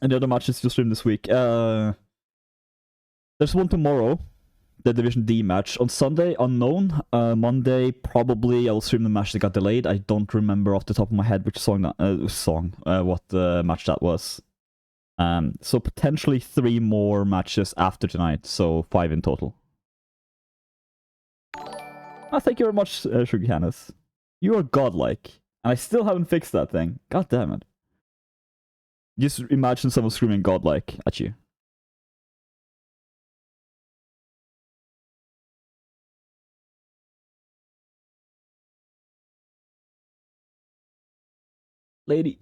Any other matches to stream this week? There's one tomorrow, the Division D match. On Sunday, unknown. Monday, probably I'll stream the match that got delayed. I don't remember off the top of my head which what match that was. So potentially 3 more matches after tonight, so 5 in total. Thank you very much, Sugar Hannes. You are godlike, and I still haven't fixed that thing. God damn it. Just imagine someone screaming godlike at you. Ladies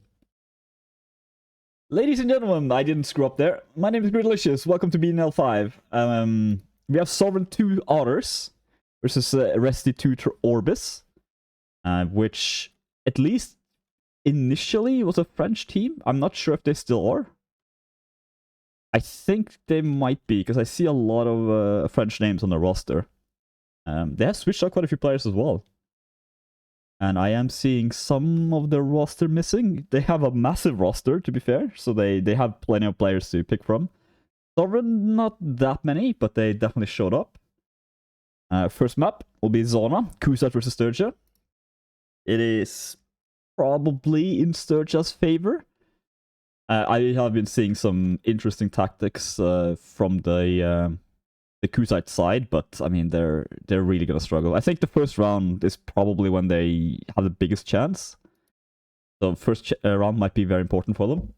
and gentlemen, I didn't screw up there. My name is Delicious. Welcome to BNL 5. We have Sovreign 2 Otters versus Restitutor Orbis, which at least initially was a French team. I'm not sure if they still are. I think they might be, because I see a lot of French names on the roster. They have switched out quite a few players as well. And I am seeing some of their roster missing. They have a massive roster, to be fair, so they have plenty of players to pick from. Sovereign, not that many, but they definitely showed up. First map will be Zona, Kusat versus Sturgia. It is probably in Sturgia's favor. I have been seeing some interesting tactics from the Kusite side, but I mean they're really gonna struggle. I think the first round is probably when they have the biggest chance. So first round might be very important for them.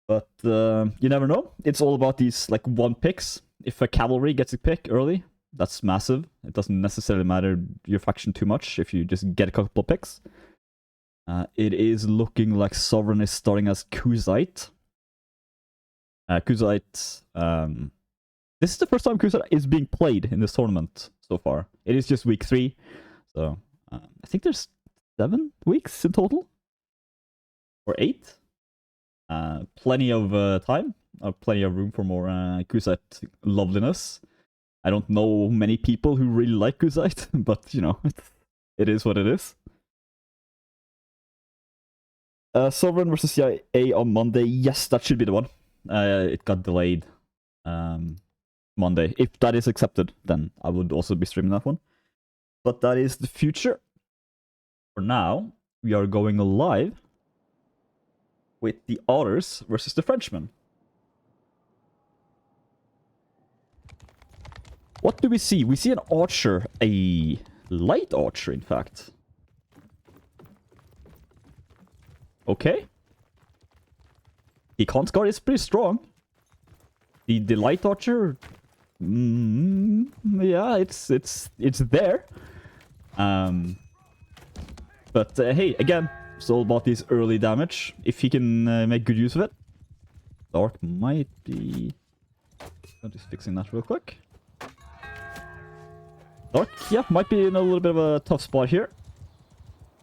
But you never know. It's all about these like 1 picks. If a cavalry gets a pick early, that's massive. It doesn't necessarily matter your faction too much if you just get a couple of picks. It is looking like Sovereign is starting as Kusite. Kusite. This is the first time Kusite is being played in this tournament so far. It is just week 3, so I think there's 7 weeks in total, or 8. Plenty of time, plenty of room for more Kusite loveliness. I don't know many people who really like Kusite, but you know, it is what it is. Sovereign versus CIA on Monday. Yes, that should be the one. It got delayed Monday. If that is accepted, then I would also be streaming that one. But that is the future. For now, we are going live with the Otters versus the Frenchmen. What do we see? We see an archer, a light archer, in fact. Okay. The Consguard is pretty strong. The light archer, yeah, it's there. But hey, again, it's all about this early damage. If he can make good use of it, Dark might be. I'm just fixing that real quick. Dark, yeah, might be in a little bit of a tough spot here.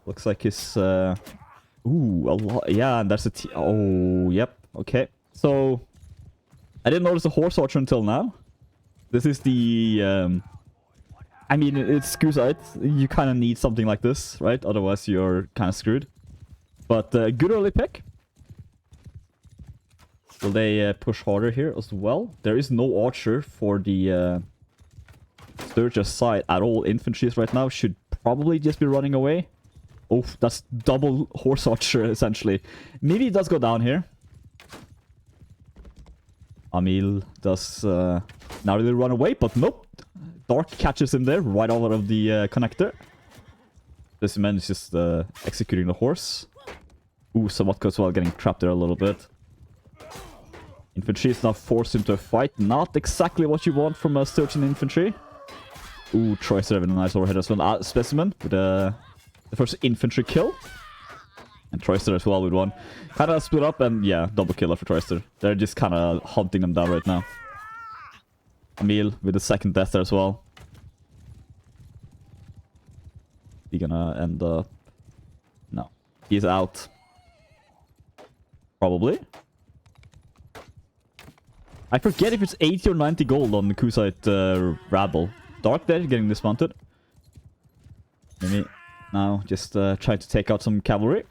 Looks like his. Ooh, a lot. Yeah, and that's a oh, yep. Okay. So, I didn't notice a horse archer until now. This is the. I mean, it's Kusite. You kind of need something like this, right? Otherwise, you're kind of screwed. But good early pick. Will they push harder here as well? There is no archer for the Sturgia side at all. Infantries right now should probably just be running away. Oh, that's double horse archer, essentially. Maybe it does go down here. Amil does now really run away, but nope. Dark catches him there, right out of the connector. This man is just executing the horse. Ooh, Sawatka as well, getting trapped there a little bit. Infantry is now forced into a fight. Not exactly what you want from a Sturgian infantry. Ooh, Troyster having a nice overhead as well. Specimen with the first infantry kill. And Troyster as well with one. Kind of split up and yeah, double killer for Troyster. They're just kind of hunting them down right now. Emil with the second death there as well. He gonna end up... No. He's out. Probably. I forget if it's 80 or 90 gold on the Kusite Rabble. Dark there, getting dismounted. Maybe now just try to take out some cavalry.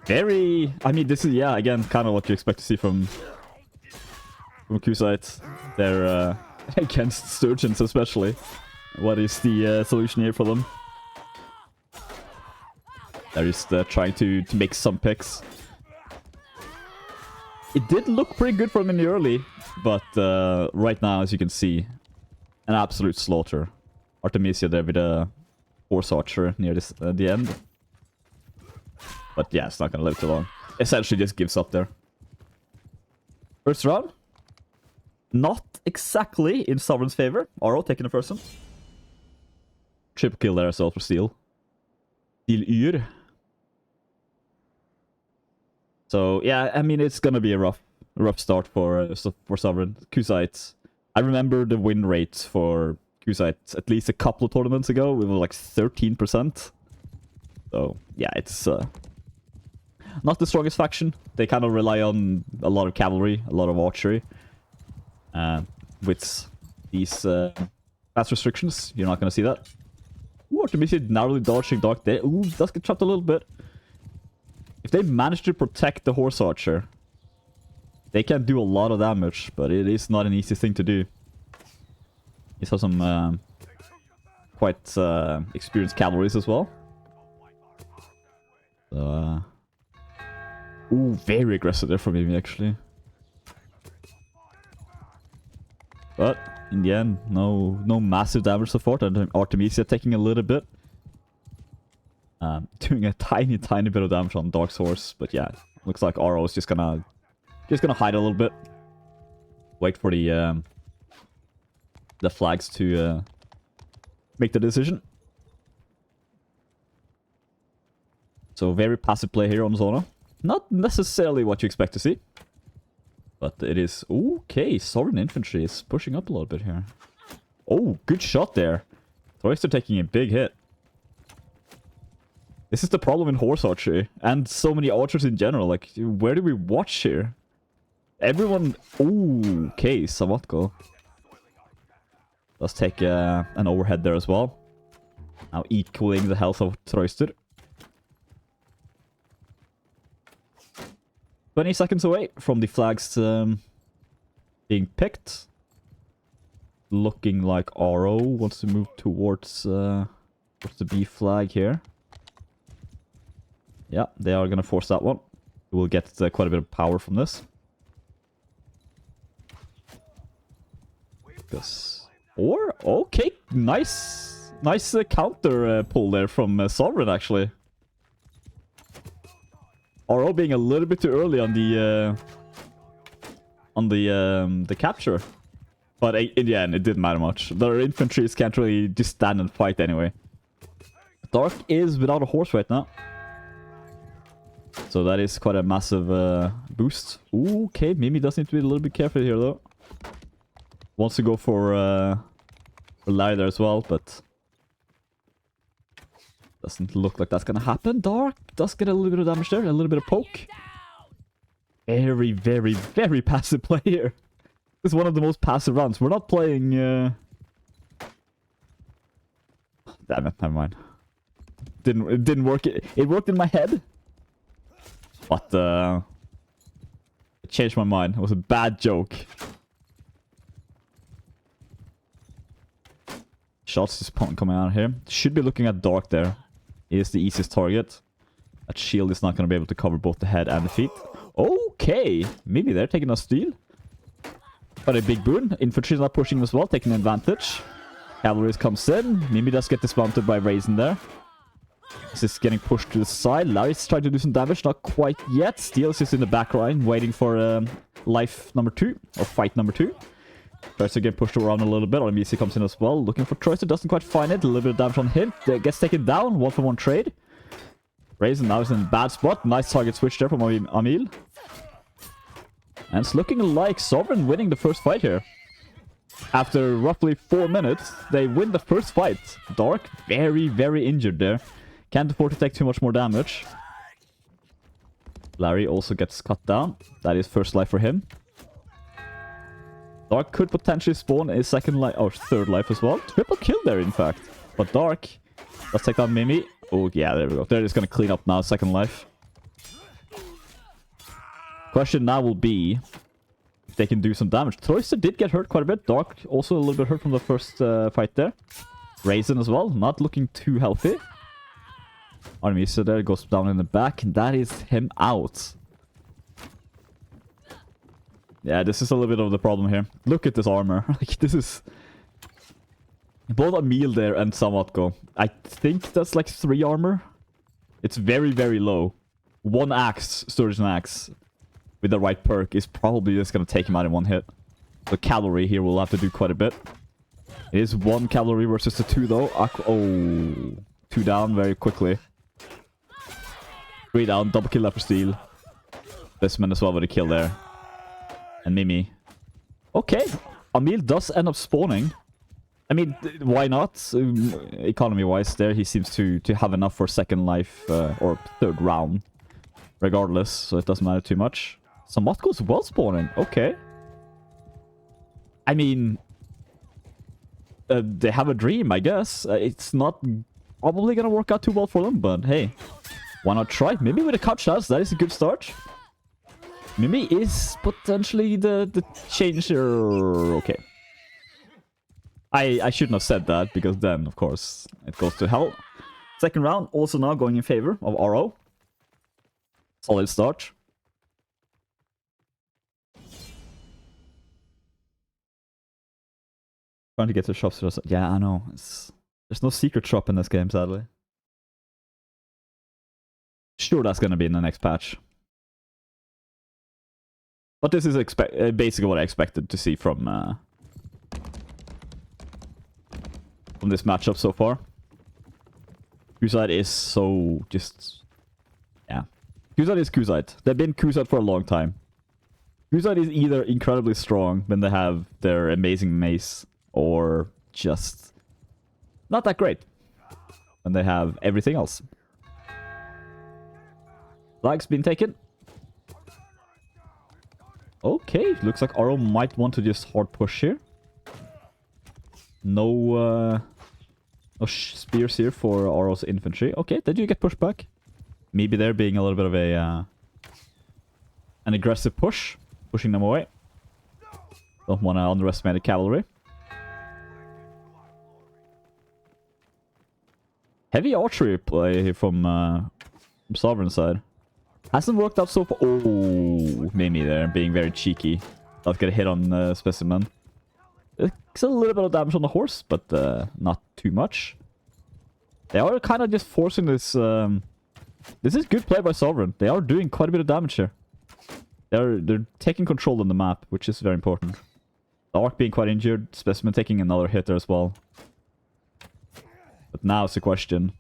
Very... I mean, this is, yeah, again, kind of what you expect to see from Q-Sites. They're against Sturgeons especially. What is the solution here for them? They're just trying to make some picks. It did look pretty good for them in the early, but right now, as you can see, an absolute slaughter. Artemisia there with a Horse Archer near this the end. But yeah, it's not gonna live too long. Essentially just gives up there. First round. Not exactly in Sovereign's favor. Aro taking the first one. Triple kill there as well for Steel. Steel Yr. So yeah, I mean it's gonna be a rough start for Sovereign. Q-Sites. I remember the win rate for Q-Sites at least a couple of tournaments ago. We were like 13%. So yeah, it's not the strongest faction. They kind of rely on a lot of cavalry, a lot of archery. With these fast restrictions, you're not going to see that. Ooh, Artemisia narrowly dodging Dark there. Ooh, does get trapped a little bit. If they manage to protect the Horse Archer, they can do a lot of damage, but it is not an easy thing to do. He saw some quite experienced cavalries as well. So, ooh, very aggressive there from him, actually. But in the end, no massive damage so far. Artemisia taking a little bit. Doing a tiny bit of damage on Dark's horse. But yeah, looks like Aro is just gonna hide a little bit. Wait for the flags to make the decision. So very passive play here on Zona. Not necessarily what you expect to see. But it is... Okay, Sovereign Infantry is pushing up a little bit here. Oh, good shot there. Troyster taking a big hit. This is the problem in Horse Archery. And so many archers in general. Like, where do we watch here? Everyone... Ooh, okay, Savatko. Let's take an overhead there as well. Now equaling the health of Troyster. 20 seconds away from the flags being picked. Looking like Aro wants to move towards the B flag here. Yeah, they are going to force that one. We'll get quite a bit of power from this. Or, okay, nice counter pull there from Sovereign, actually. Aro being a little bit too early on the capture. But in the end, it didn't matter much. Their infantries can't really just stand and fight anyway. Dark is without a horse right now. So that is quite a massive boost. Ooh, okay, Mimi does need to be a little bit careful here though. Wants to go for Larry there as well, but... Doesn't look like that's gonna happen. Dark does get a little bit of damage there, a little bit of poke. Very, very, very passive play here. This is one of the most passive rounds. We're not playing... Damn it, never mind. It didn't work. It worked in my head. But, it changed my mind. It was a bad joke. Shots just coming out here. Should be looking at Dark there. He is the easiest target. That shield is not going to be able to cover both the head and the feet. Okay! Maybe they're taking a steal. But a big boon. Infantry is not pushing as well, taking advantage. Cavalry comes in. Mimi does get dismounted by Raisin there. This is getting pushed to the side. Larry's trying to do some damage. Not quite yet. Steel is just in the back line, waiting for life number 2. Or fight number 2. Tries to get pushed around a little bit. Artemisia comes in as well. Looking for Troyster. Doesn't quite find it. A little bit of damage on him. Gets taken down. 1-for-1 trade. Raisin now is in a bad spot. Nice target switch there from Emil. And it's looking like Sovereign winning the first fight here. After roughly 4 minutes, they win the first fight. Dark, very, very injured there. Can't afford to take too much more damage. Larry also gets cut down. That is first life for him. Dark could potentially spawn a second life, or third life as well. Triple kill there, in fact. But Dark, let's take down Mimi. Oh, yeah, there we go. They're just gonna clean up now, second life. Question now will be if they can do some damage. Troyster did get hurt quite a bit. Dark also a little bit hurt from the first fight there. Raisin as well, not looking too healthy. Artemisia there goes down in the back, and that is him out. Yeah, this is a little bit of the problem here. Look at this armor. Like, this is... Both Emil there and Samatko. I think that's like 3 armor. It's very, very low. 1 axe, Sturgeon Axe, with the right perk is probably just going to take him out in 1 hit. The cavalry here will have to do quite a bit. It is 1 cavalry versus the 2 though. Oh, 2 down very quickly. 3 down, double kill after steal. This man as well with a kill there. And Mimi. Okay, Emil does end up spawning. I mean, why not? Economy-wise there, he seems to have enough for 2nd life, or 3rd round. Regardless, so it doesn't matter too much. Samatko's well spawning, okay. I mean... they have a dream, I guess. It's not probably gonna work out too well for them, but hey. Why not try? Maybe with a couch house, that is a good start. Mimi is potentially the changer. Okay. I shouldn't have said that, because then, of course, it goes to hell. 2nd round, also now going in favor of RO. Solid start. Trying to get to shops. Yeah, I know. There's no secret shop in this game, sadly. Sure, that's gonna be in the next patch. But this is basically what I expected to see from this matchup so far. Kusite is so just... Yeah. Kusite is Kusite. They've been Kusite for a long time. Kusite is either incredibly strong when they have their amazing mace, or just not that great when they have everything else. Flag's been taken. Okay, looks like Aro might want to just hard push here. No spears here for Aro's infantry. Okay, they do get pushed back. Maybe they're being a little bit of a an aggressive push, pushing them away. Don't want to underestimate the cavalry. Heavy archery play here from Sovreign side. Hasn't worked out so far. Oh, Mimi there, being very cheeky. Not get a hit on Specimen. It's a little bit of damage on the horse, but not too much. They are kind of just forcing this... this is good play by Sovreign. They are doing quite a bit of damage here. They're taking control on the map, which is very important. Dark being quite injured. Specimen taking another hit there as well. But now it's a question.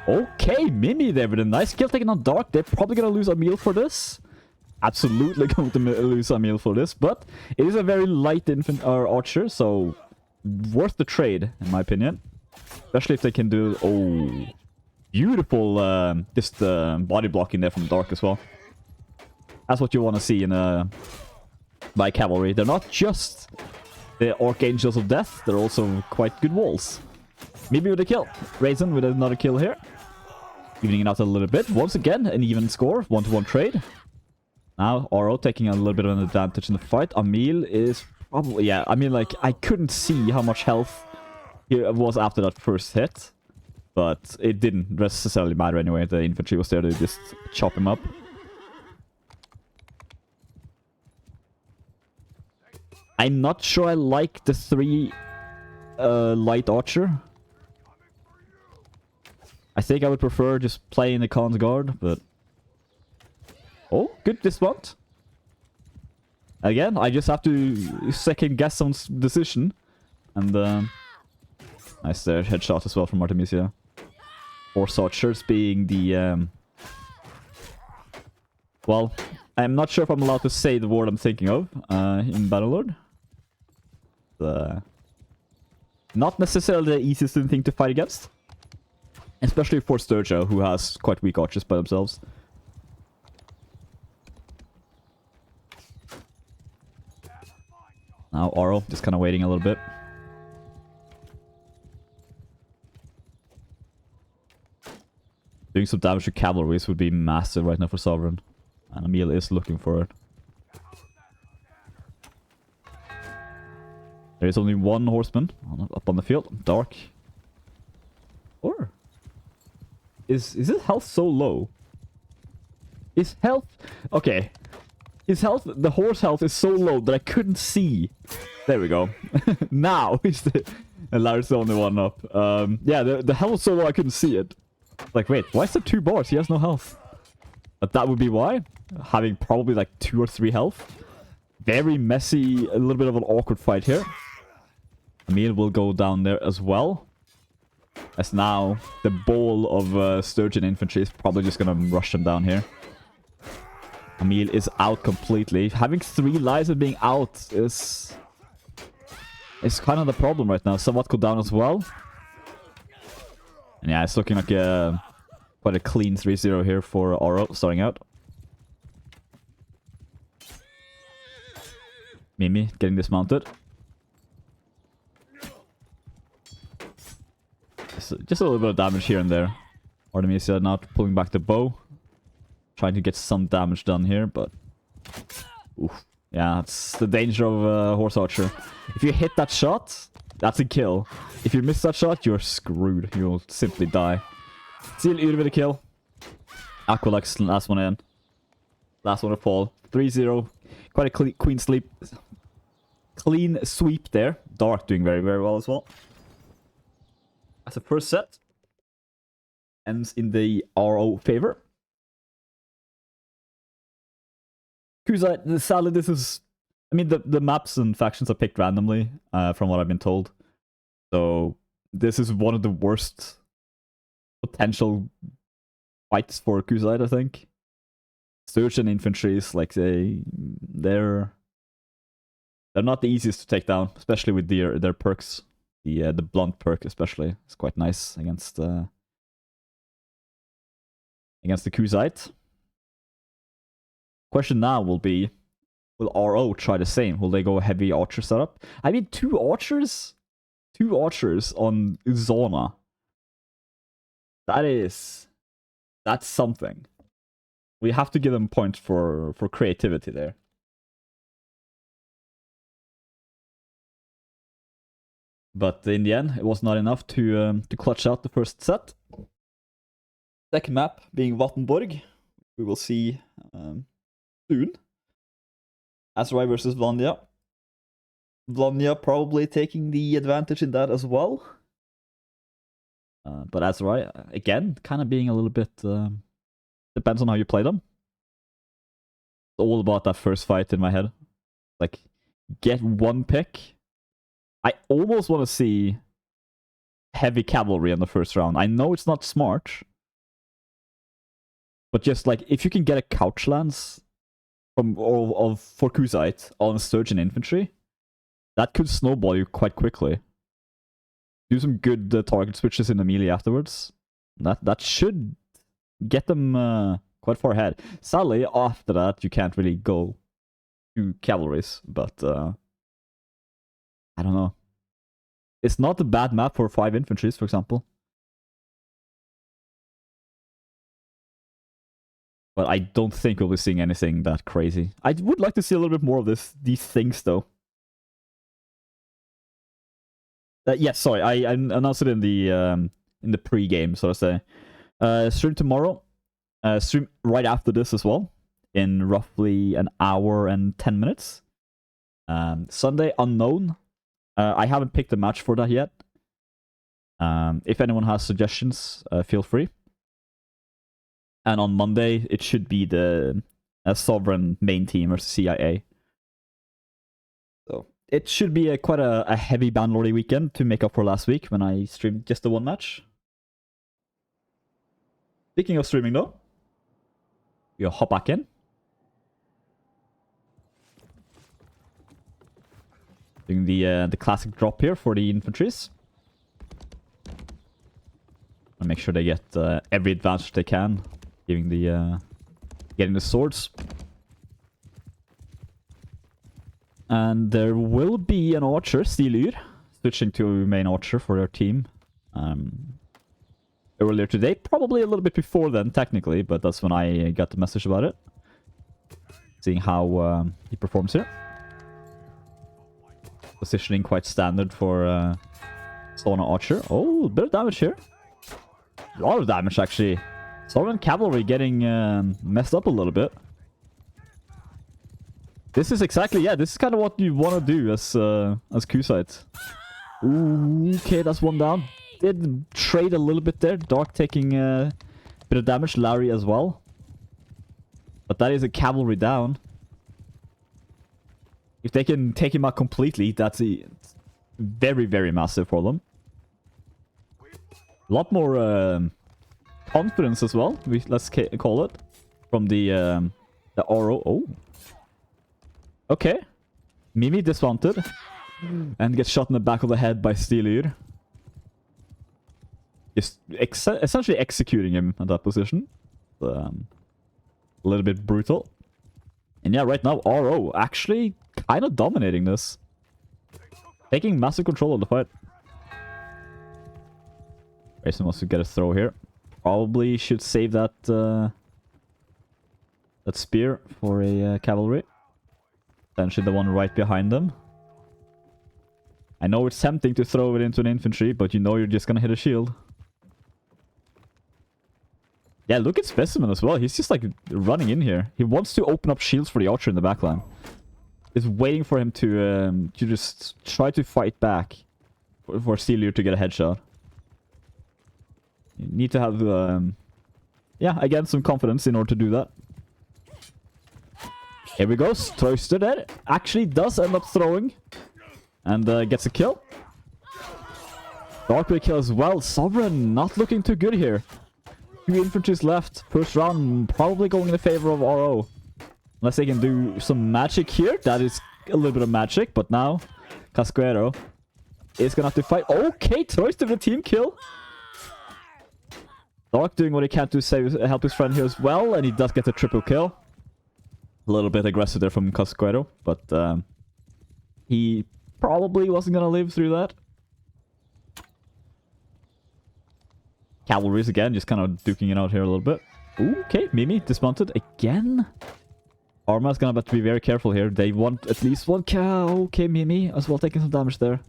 Okay, Mimi there with a nice kill taken on Dark. They're probably going to lose Emil for this. Absolutely going to lose Emil for this. But it is a very light archer, so worth the trade, in my opinion. Especially if they can do... Oh, beautiful just body blocking there from Dark as well. That's what you want to see in by cavalry. They're not just the Archangels of Death, they're also quite good walls. Maybe with a kill. Raisin with another kill here. Evening it out a little bit. Once again, an even score. 1-to-1 trade. Now, Aro taking a little bit of an advantage in the fight. Emil is probably... Yeah, I mean, like, I couldn't see how much health he was after that first hit. But it didn't necessarily matter anyway. The infantry was there to just chop him up. I'm not sure I like the 3 light archer. I think I would prefer just playing the Khan's guard, but... Oh, good dismount. Again, I just have to second guess someone's decision. And nice there, headshot as well from Artemisia. Horse archers being the... Well, I'm not sure if I'm allowed to say the word I'm thinking of in Battlelord. Not necessarily the easiest thing to fight against. Especially for Sturgia, who has quite weak archers by themselves. Now Aro, just kind of waiting a little bit. Doing some damage to cavalries would be massive right now for Sovereign. And Emil is looking for it. There is only one horseman up on the field. Dark. Or is his health so low? His health... Okay. His health... The horse health is so low that I couldn't see. There we go. Now he's the... And Larry's the only one up. Yeah, the health was so low I couldn't see it. Like, wait, why is there 2 bars? He has no health. But that would be why. Having probably like 2 or 3 health. Very messy, a little bit of an awkward fight here. Emil will go down there as well. As now, the ball of Sturgeon infantry is probably just gonna rush him down here. Emil is out completely. Having 3 lives and being out is kind of the problem right now. Somewhat go down as well. And yeah, it's looking like quite a clean 3-0 here for Oro starting out. Mimi getting dismounted. Just a little bit of damage here and there. Artemisia not pulling back the bow. Trying to get some damage done here, but... Oof. Yeah, that's the danger of a horse archer. If you hit that shot, that's a kill. If you miss that shot, you're screwed. You'll simply die. Seal Ur with a kill. Aqualux, last one in. Last one to fall. 3-0. Quite a clean sweep there. Dark doing very, very well as well. As the first set ends in the RO favor. Kuzai, sadly, this is... I mean, the maps and factions are picked randomly, from what I've been told. So, this is one of the worst potential fights for Kuzai, I think. Sturgeon infantry is like they're not the easiest to take down, especially with their perks. The blunt perk especially is quite nice against the Kuzite. Question now will be, will RO try the same? Will they go heavy archer setup? I mean, 2 archers on Zona. That's something. We have to give them points for creativity there. But in the end, it was not enough to clutch out the first set. Second map being Vattenborg. We will see soon. Azurai versus Vanya. Vanya probably taking the advantage in that as well. But Azurai, again, kind of being a little bit... depends on how you play them. It's all about that first fight in my head. Like, get 1 pick. I almost want to see heavy cavalry in the first round. I know it's not smart. But just like, if you can get a couch lance for Kuzite on Sturgeon infantry, that could snowball you quite quickly. Do some good target switches in the melee afterwards. That should get them quite far ahead. Sadly, after that, you can't really go to cavalries, but I don't know. It's not a bad map for 5 infantries, for example. But I don't think we'll be seeing anything that crazy. I would like to see a little bit more of these things, though. Yes, sorry, I announced it in the pre-game, so to say. Stream tomorrow. Stream right after this as well, in roughly an hour and 10 minutes. Sunday, unknown. I haven't picked a match for that yet. If anyone has suggestions, feel free. And on Monday, it should be the Sovreign main team versus CIA. So it should be quite a heavy Banlordy weekend to make up for last week when I streamed just the 1 match. Speaking of streaming though, we'll hop back in. Doing the classic drop here for the infantries. And make sure they get every advantage they can, getting the swords. And there will be an archer, Stilur, switching to main archer for their team. Earlier today, probably a little bit before then, technically, but that's when I got the message about it. Seeing how he performs here. Positioning quite standard for Sauna Archer. Oh, a bit of damage here. A lot of damage, actually. Sovreign Cavalry getting messed up a little bit. This is exactly, yeah, this is kind of what you want to do as Q-Site. Ooh, okay, that's one down. Did trade a little bit there. Dark taking a bit of damage. Larry as well. But that is a cavalry down. If they can take him out completely, that's very, very massive for them. A lot more confidence as well, let's call it. From the Oro. Oh. Okay. Mimi dismounted. And gets shot in the back of the head by Steelyr. Just essentially executing him at that position. A little bit brutal. And yeah, right now, RO actually kind of dominating this. Taking massive control of the fight. Grayson wants to get a throw here. Probably should save that that spear for a cavalry. Potentially the one right behind them. I know it's tempting to throw it into an infantry, but you know you're just gonna hit a shield. Yeah, look at Specimen as well. He's just like running in here. He wants to open up shields for the archer in the backline. He's waiting for him to just try to fight back for Steelyr to get a headshot. You need to have, yeah, again, some confidence in order to do that. Here we go. Troyster there. Actually does end up throwing. And gets a kill. Dark with a kill as well. Sovreign not looking too good here. 2 infantries left. First round probably going in the favor of RO. Unless they can do some magic here. That is a little bit of magic. But now, Casquero is going to have to fight. Okay, Troyster with a team kill. Dark doing what he can to help his friend here as well. And he does get a triple kill. A little bit aggressive there from Casquero. But he probably wasn't going to live through that. Cavalry's again, just kind of duking it out here a little bit. Ooh, okay, Mimi dismounted again. Arma's gonna have to be very careful here. They want at least one cow. Okay, Mimi as well taking some damage there.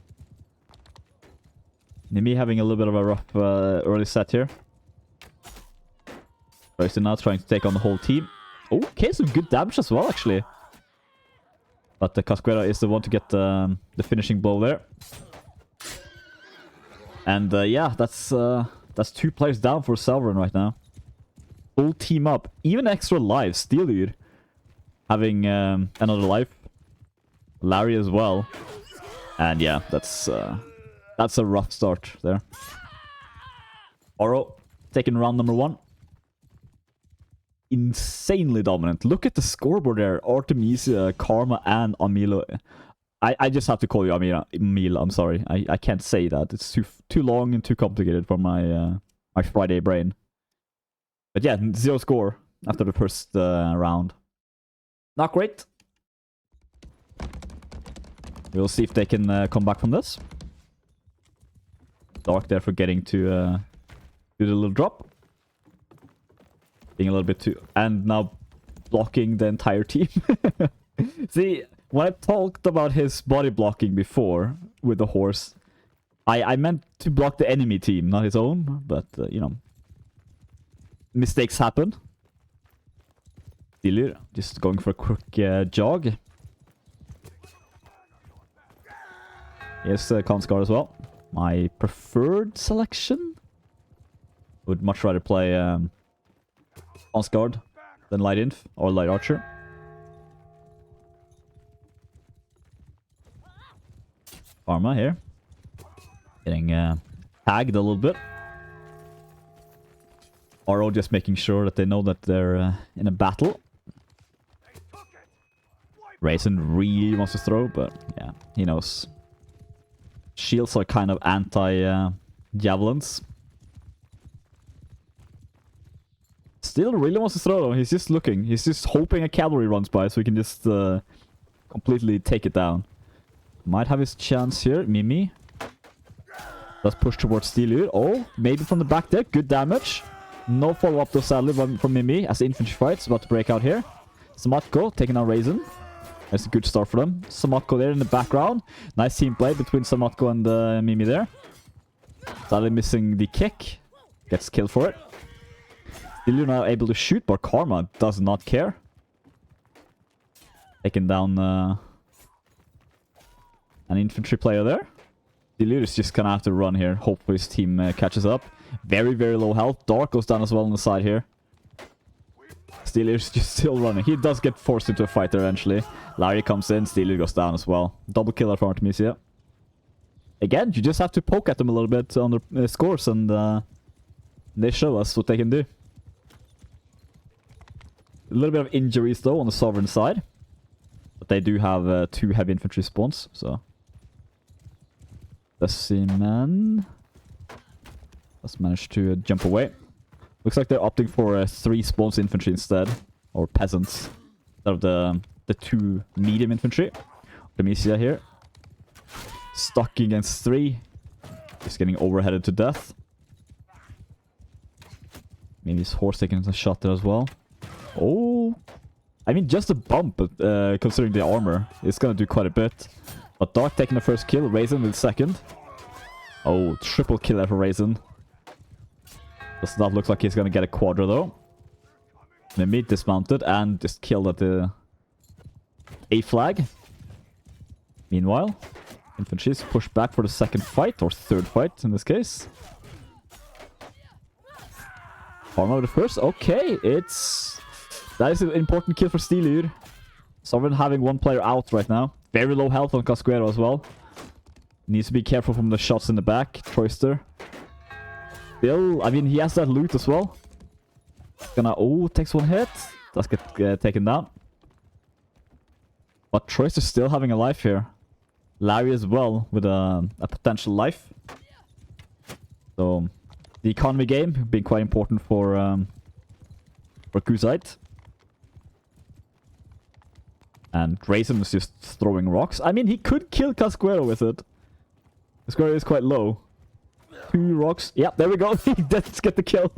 Mimi having a little bit of a rough early set here. Royster now trying to take on the whole team. Okay, some good damage as well, actually. But the Casquera is the one to get the finishing blow there. And yeah, that's 2 players down for Sovreign right now. Full team up. Even extra lives. Steelyr having another life. Larry as well. And yeah, that's a rough start there. Oro taking round number 1. Insanely dominant. Look at the scoreboard there. Artemisia, Karma, and Amilo. I just have to call you Emil. I'm sorry. I can't say that. It's too long and too complicated for my my Friday brain. But yeah, 0 score after the first round. Not great. We'll see if they can come back from this. Dark there for getting to do the little drop. Being a little bit too... And now blocking the entire team. See... When I talked about his body blocking before with the horse, I meant to block the enemy team, not his own. But, you know, mistakes happen. Steelyr just going for a quick jog. Here's Consguard as well. My preferred selection. Would much rather play Consguard than Light Inf or Light Archer. Arma here. Getting tagged a little bit. RO just making sure that they know that they're in a battle. Raisin really wants to throw, but yeah, he knows. Shields are kind of anti-javelins. Still really wants to throw though. He's just looking. He's just hoping a cavalry runs by so he can just completely take it down. Might have his chance here. Mimi. Let's push towards Steelyr. Oh, maybe from the back there. Good damage. No follow-up though, sadly, from Mimi as the infantry fight's about to break out here. Samatko taking on Raisin. That's a good start for them. Samatko there in the background. Nice team play between Samatko and Mimi there. Sadly missing the kick. Gets killed for it. Still you're not able to shoot, but Karma does not care. Taking down an infantry player there. Still is just gonna have to run here. Hopefully his team catches up. Very, very low health. Dark goes down as well on the side here. Steelers just still running. He does get forced into a fight there eventually. Larry comes in. Steeler goes down as well. Double killer for Artemisia. Again, you just have to poke at them a little bit on their scores, and they show us what they can do. A little bit of injuries though on the Sovereign side. But they do have 2 heavy infantry spawns, so... The Seaman... Let's manage to jump away. Looks like they're opting for 3 spawns infantry instead. Or peasants. Instead of the 2 medium infantry. Artemisia here. Stuck against 3. Just getting overheaded to death. Maybe his horse taking a shot there as well. Oh! I mean, just a bump, considering the armor. It's gonna do quite a bit. But Dark taking the first kill. Raisin with the second. Oh, triple kill there for Raisin. Does not look like he's gonna get a quadra though. Mimi dismounted and just killed at the A flag. Meanwhile, infantry is pushed back for the second fight, or third fight in this case. Karma with the first. Okay, that is an important kill for Steelur. Sovereign having 1 player out right now. Very low health on Casquero as well. Needs to be careful from the shots in the back. Troyster. Still, I mean, he has that loot as well. Gonna, takes 1 hit. Does get taken down. But Troyster's still having a life here. Larry as well, with a potential life. So, the economy game being quite important for Kuzite. And Raisin is just throwing rocks. I mean, he could kill Casquero with it. Casquero is quite low. 2 rocks. Yeah, there we go. He does get the kill.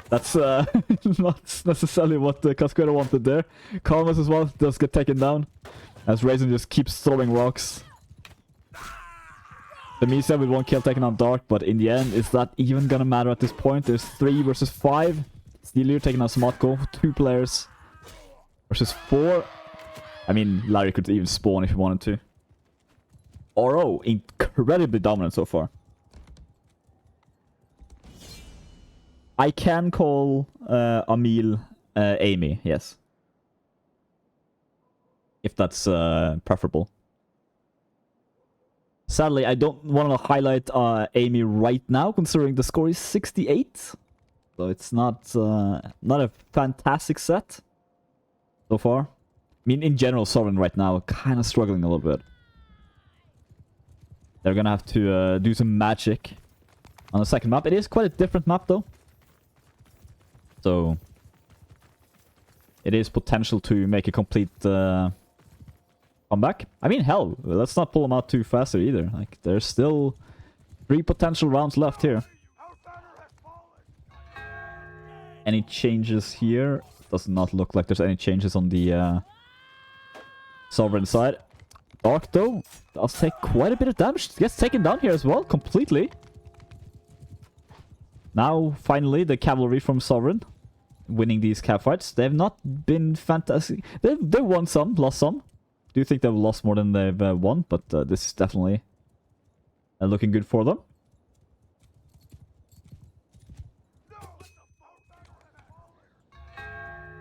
That's not necessarily what Casquero wanted there. Karmas as well does get taken down. As Raisin just keeps throwing rocks. The Misa with 1 kill taken on Dark, but in the end, is that even gonna matter at this point? There's 3 versus 5. Steeler taking on Smotko. 2 players. Versus 4. I mean, Larry could even spawn if he wanted to. Oro, incredibly dominant so far. I can call Emil Amy, yes. If that's preferable. Sadly, I don't want to highlight Amy right now, considering the score is 68. So it's not a fantastic set so far. I mean, in general, Sovreign right now kind of struggling a little bit. They're gonna have to do some magic on the second map. It is quite a different map, though. So it is potential to make a complete comeback. I mean, hell, let's not pull them out too fast either. Like, there's still 3 potential rounds left here. Any changes here? Does not look like there's any changes on the Sovereign side. Dark, though, does take quite a bit of damage. Gets taken down here as well, completely. Now, finally, the cavalry from Sovereign winning these cav fights. They've not been fantastic. They've won some, lost some. Do think they've lost more than they've won, but this is definitely looking good for them.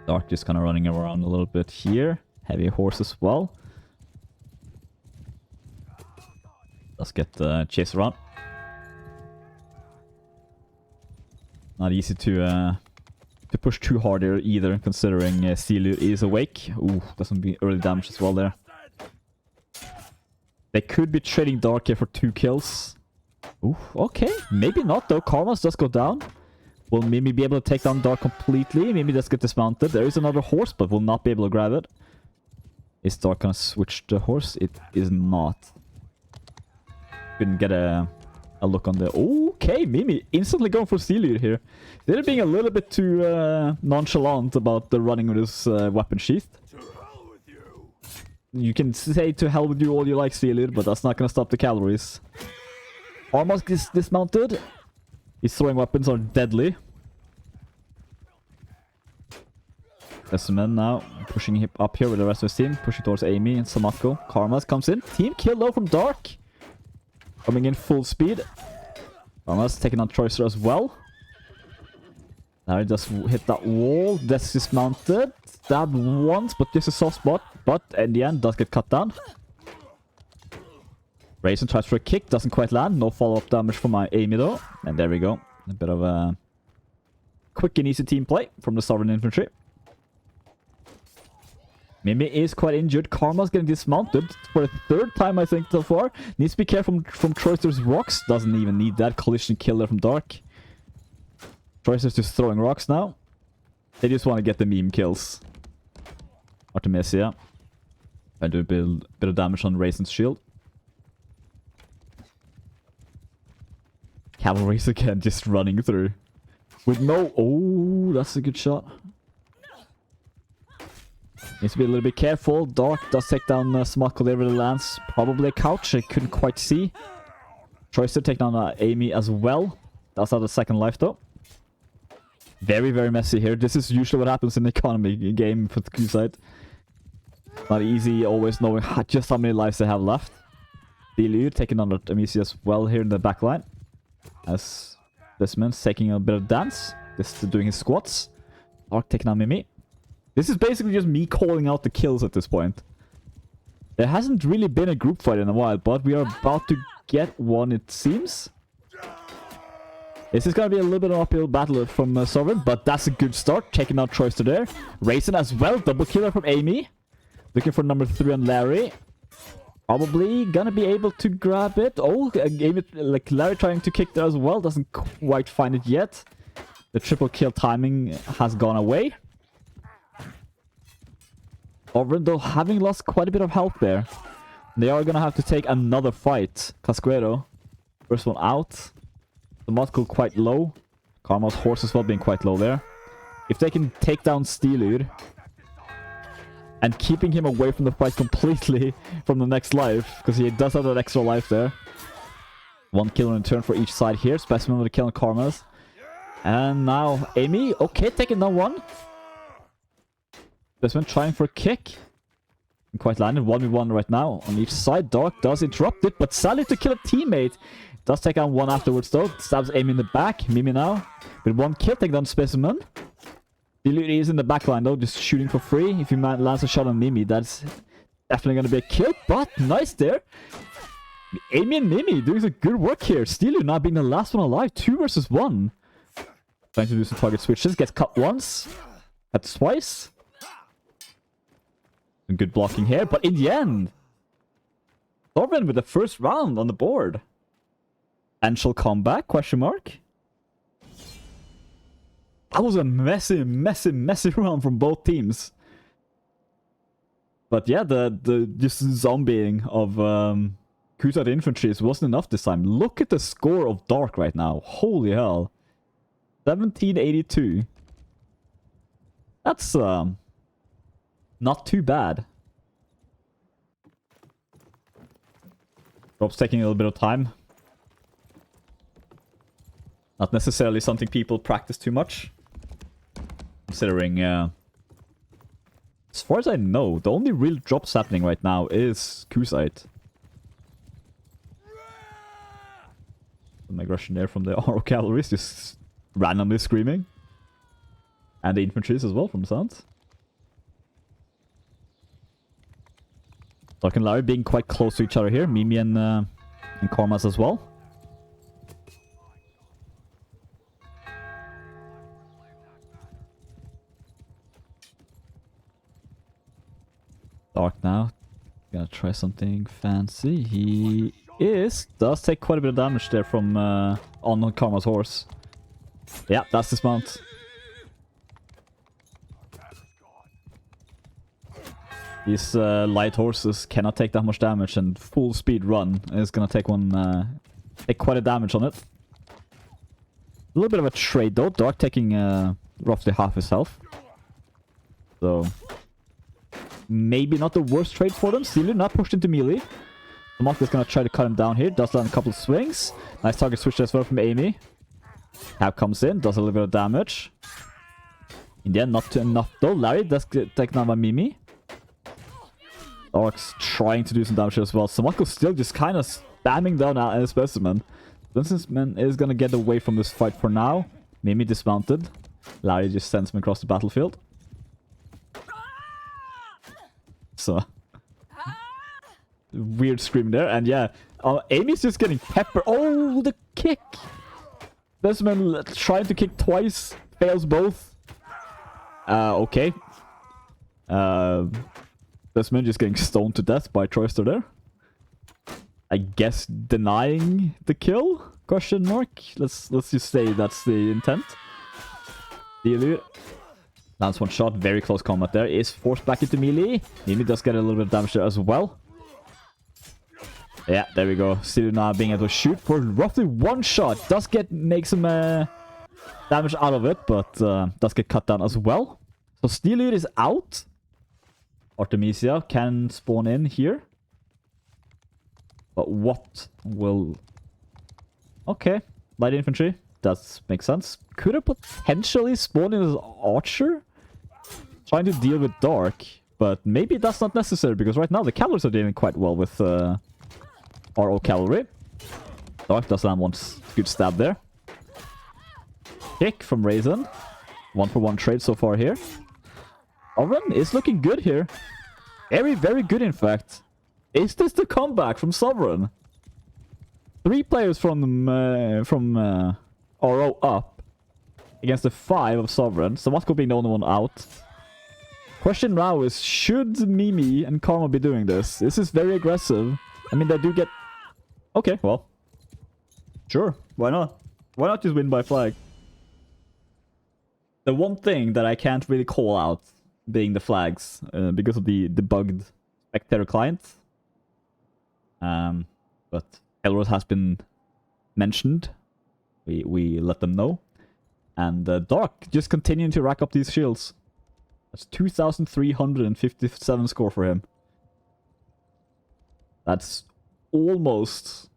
Dark just kind of running around a little bit here. Heavy horse as well. Let's get chased around. Not easy to push too hard here either, considering Steelu is awake. Ooh, that's gonna be early damage as well there. They could be trading Dark here for 2 kills. Ooh, okay. Maybe not though. Karmas does go down. Will Mimi be able to take down Dark completely? Mimi does get dismounted. There is another horse, but will not be able to grab it. Is Dark gonna switch the horse? It is not. Couldn't get a look on the... Oh! Okay, Mimi instantly going for Steelure here. They're being a little bit too nonchalant about the running with his weapon sheath. You can say to hell with you all you like, Steelure, but that's not gonna stop the calories. Almost is dismounted. His throwing weapons are deadly. Specimen now pushing him up here with the rest of his team, pushing towards Amy and Samako. Karmas comes in. Team kill though from Dark. Coming in full speed. Karmas taking on Troyster as well. Now he just hit that wall. That's dismounted. Stabbed once, but just a soft spot. But in the end, does get cut down. Raisin tries for a kick, doesn't quite land. No follow-up damage from my Amy though. And there we go. A bit of a quick and easy team play from the Sovreign infantry. Mimi is quite injured. Karma's getting dismounted for the third time, I think, so far. Needs to be careful from Troyster's rocks. Doesn't even need that. Collision killer from Dark. Troyster's just throwing rocks now. They just want to get the meme kills. Artemisia. I do a bit of damage on Raisin's shield. Cavalry's again just running through. With no... Oh, that's a good shot. Needs to be a little bit careful. Dark does take down Smako there with the lance. Probably a couch. I couldn't quite see. Tries to take down Amy as well. That's out of second life though. Very, very messy here. This is usually what happens in the economy game for the Q side. Not easy always knowing just how many lives they have left. Delir taking on Amici as well here in the back line. As this man's taking a bit of dance. Just doing his squats. Dark taking on Mimi. This is basically just me calling out the kills at this point. There hasn't really been a group fight in a while, but we are about to get one, it seems. This is going to be a little bit of an uphill battle from Sovreign, but that's a good start. Taking out Troyster there. Raisin as well. Double killer from Amy. Looking for number 3 on Larry. Probably gonna be able to grab it. Oh, Amy, like Larry trying to kick there as well. Doesn't quite find it yet. The triple kill timing has gone away. Sovreign, though, having lost quite a bit of health there. They are gonna have to take another fight. Casquero. First one out. The Motko quite low. Karma's horse as well being quite low there. If they can take down Steelur and keeping him away from the fight completely from the next life, because he does have that extra life there. One kill in turn for each side here. Specimen with a kill on Karma's. And now Amy. Okay, taking down one. Specimen trying for a kick. Quite landed. 1v1 right now on each side. Dark does interrupt it, but sadly to kill a teammate. Does take down one afterwards though. Stabs Amy in the back. Mimi now. With one kill, take down Specimen. Delude is in the back line though, just shooting for free. If he lands a shot on Mimi, that's definitely going to be a kill. But nice there. Amy and Mimi doing some good work here. Steelu not being the last one alive. 2 versus 1. Trying to do some target switches. Gets cut once. Cuts twice. Some good blocking here. But in the end, Sovreign with the first round on the board. And she'll come back? Question mark. That was a messy round from both teams. But yeah, the just zombieing of Kusat infantries wasn't enough this time. Look at the score of Dark right now. Holy hell. 1782. That's not too bad. Drop's taking a little bit of time. Not necessarily something people practice too much. Considering, as far as I know, the only real drops happening right now is Kusite. Some aggression there from the RO cavalries, just randomly screaming. And the infantries as well, from the sounds. Dark and Larry being quite close to each other here. Mimi and Karmas as well. Dark now. Gonna try something fancy. He does take quite a bit of damage there from on Karma's horse. Yeah, that's dismount. These light horses cannot take that much damage, and full speed run is gonna take one take quite a damage on it. A little bit of a trade though. Dark taking roughly half his health. So maybe not the worst trade for them. Steeler not pushed into melee. Mark is gonna try to cut him down here. Does land a couple of swings. Nice target switch as well from Amy. Cap comes in, does a little bit of damage. In the end, not enough though. Larry does get taken down by Mimi. Dark's trying to do some damage as well. Samako's still just kind of spamming down at a specimen. Specimen is gonna get away from this fight for now. Mimi dismounted. Larry just sends him across the battlefield. So weird scream there, and yeah, Amy's just getting pepper. Oh, the kick! Specimen trying to kick twice, fails both. Okay. Specimen just getting stoned to death by Troyster there. I guess denying the kill? Question mark. Let's just say that's the intent. Dealer lands one shot. Very close combat there. Is forced back into melee. Mimi does get a little bit of damage there as well. Yeah, there we go. Still now being able to shoot for roughly one shot. Does make some damage out of it, but does get cut down as well. So Steeler is out. Artemisia can spawn in here. But what will... Okay, light infantry. That makes sense. Could have potentially spawned in as Archer. Trying to deal with Dark. But maybe that's not necessary, because right now the cavalries are dealing quite well with RO cavalry. Dark does land one good stab there. Kick from Raisin. 1-for-1 trade so far here. Sovreign is looking good here. Very, very good in fact. Is this the comeback from Sovreign? 3 players from RO up against the 5 of Sovreign. Samatko being the only one out. Question now is, should Mimi and Karma be doing this? This is very aggressive. I mean, they do get... Okay, well. Sure, why not? Why not just win by flag? The one thing that I can't really call out being the flags, because of the bugged Spectator client. But Elros has been mentioned. We let them know. And Dark just continuing to rack up these shields. That's 2,357 score for him. That's almost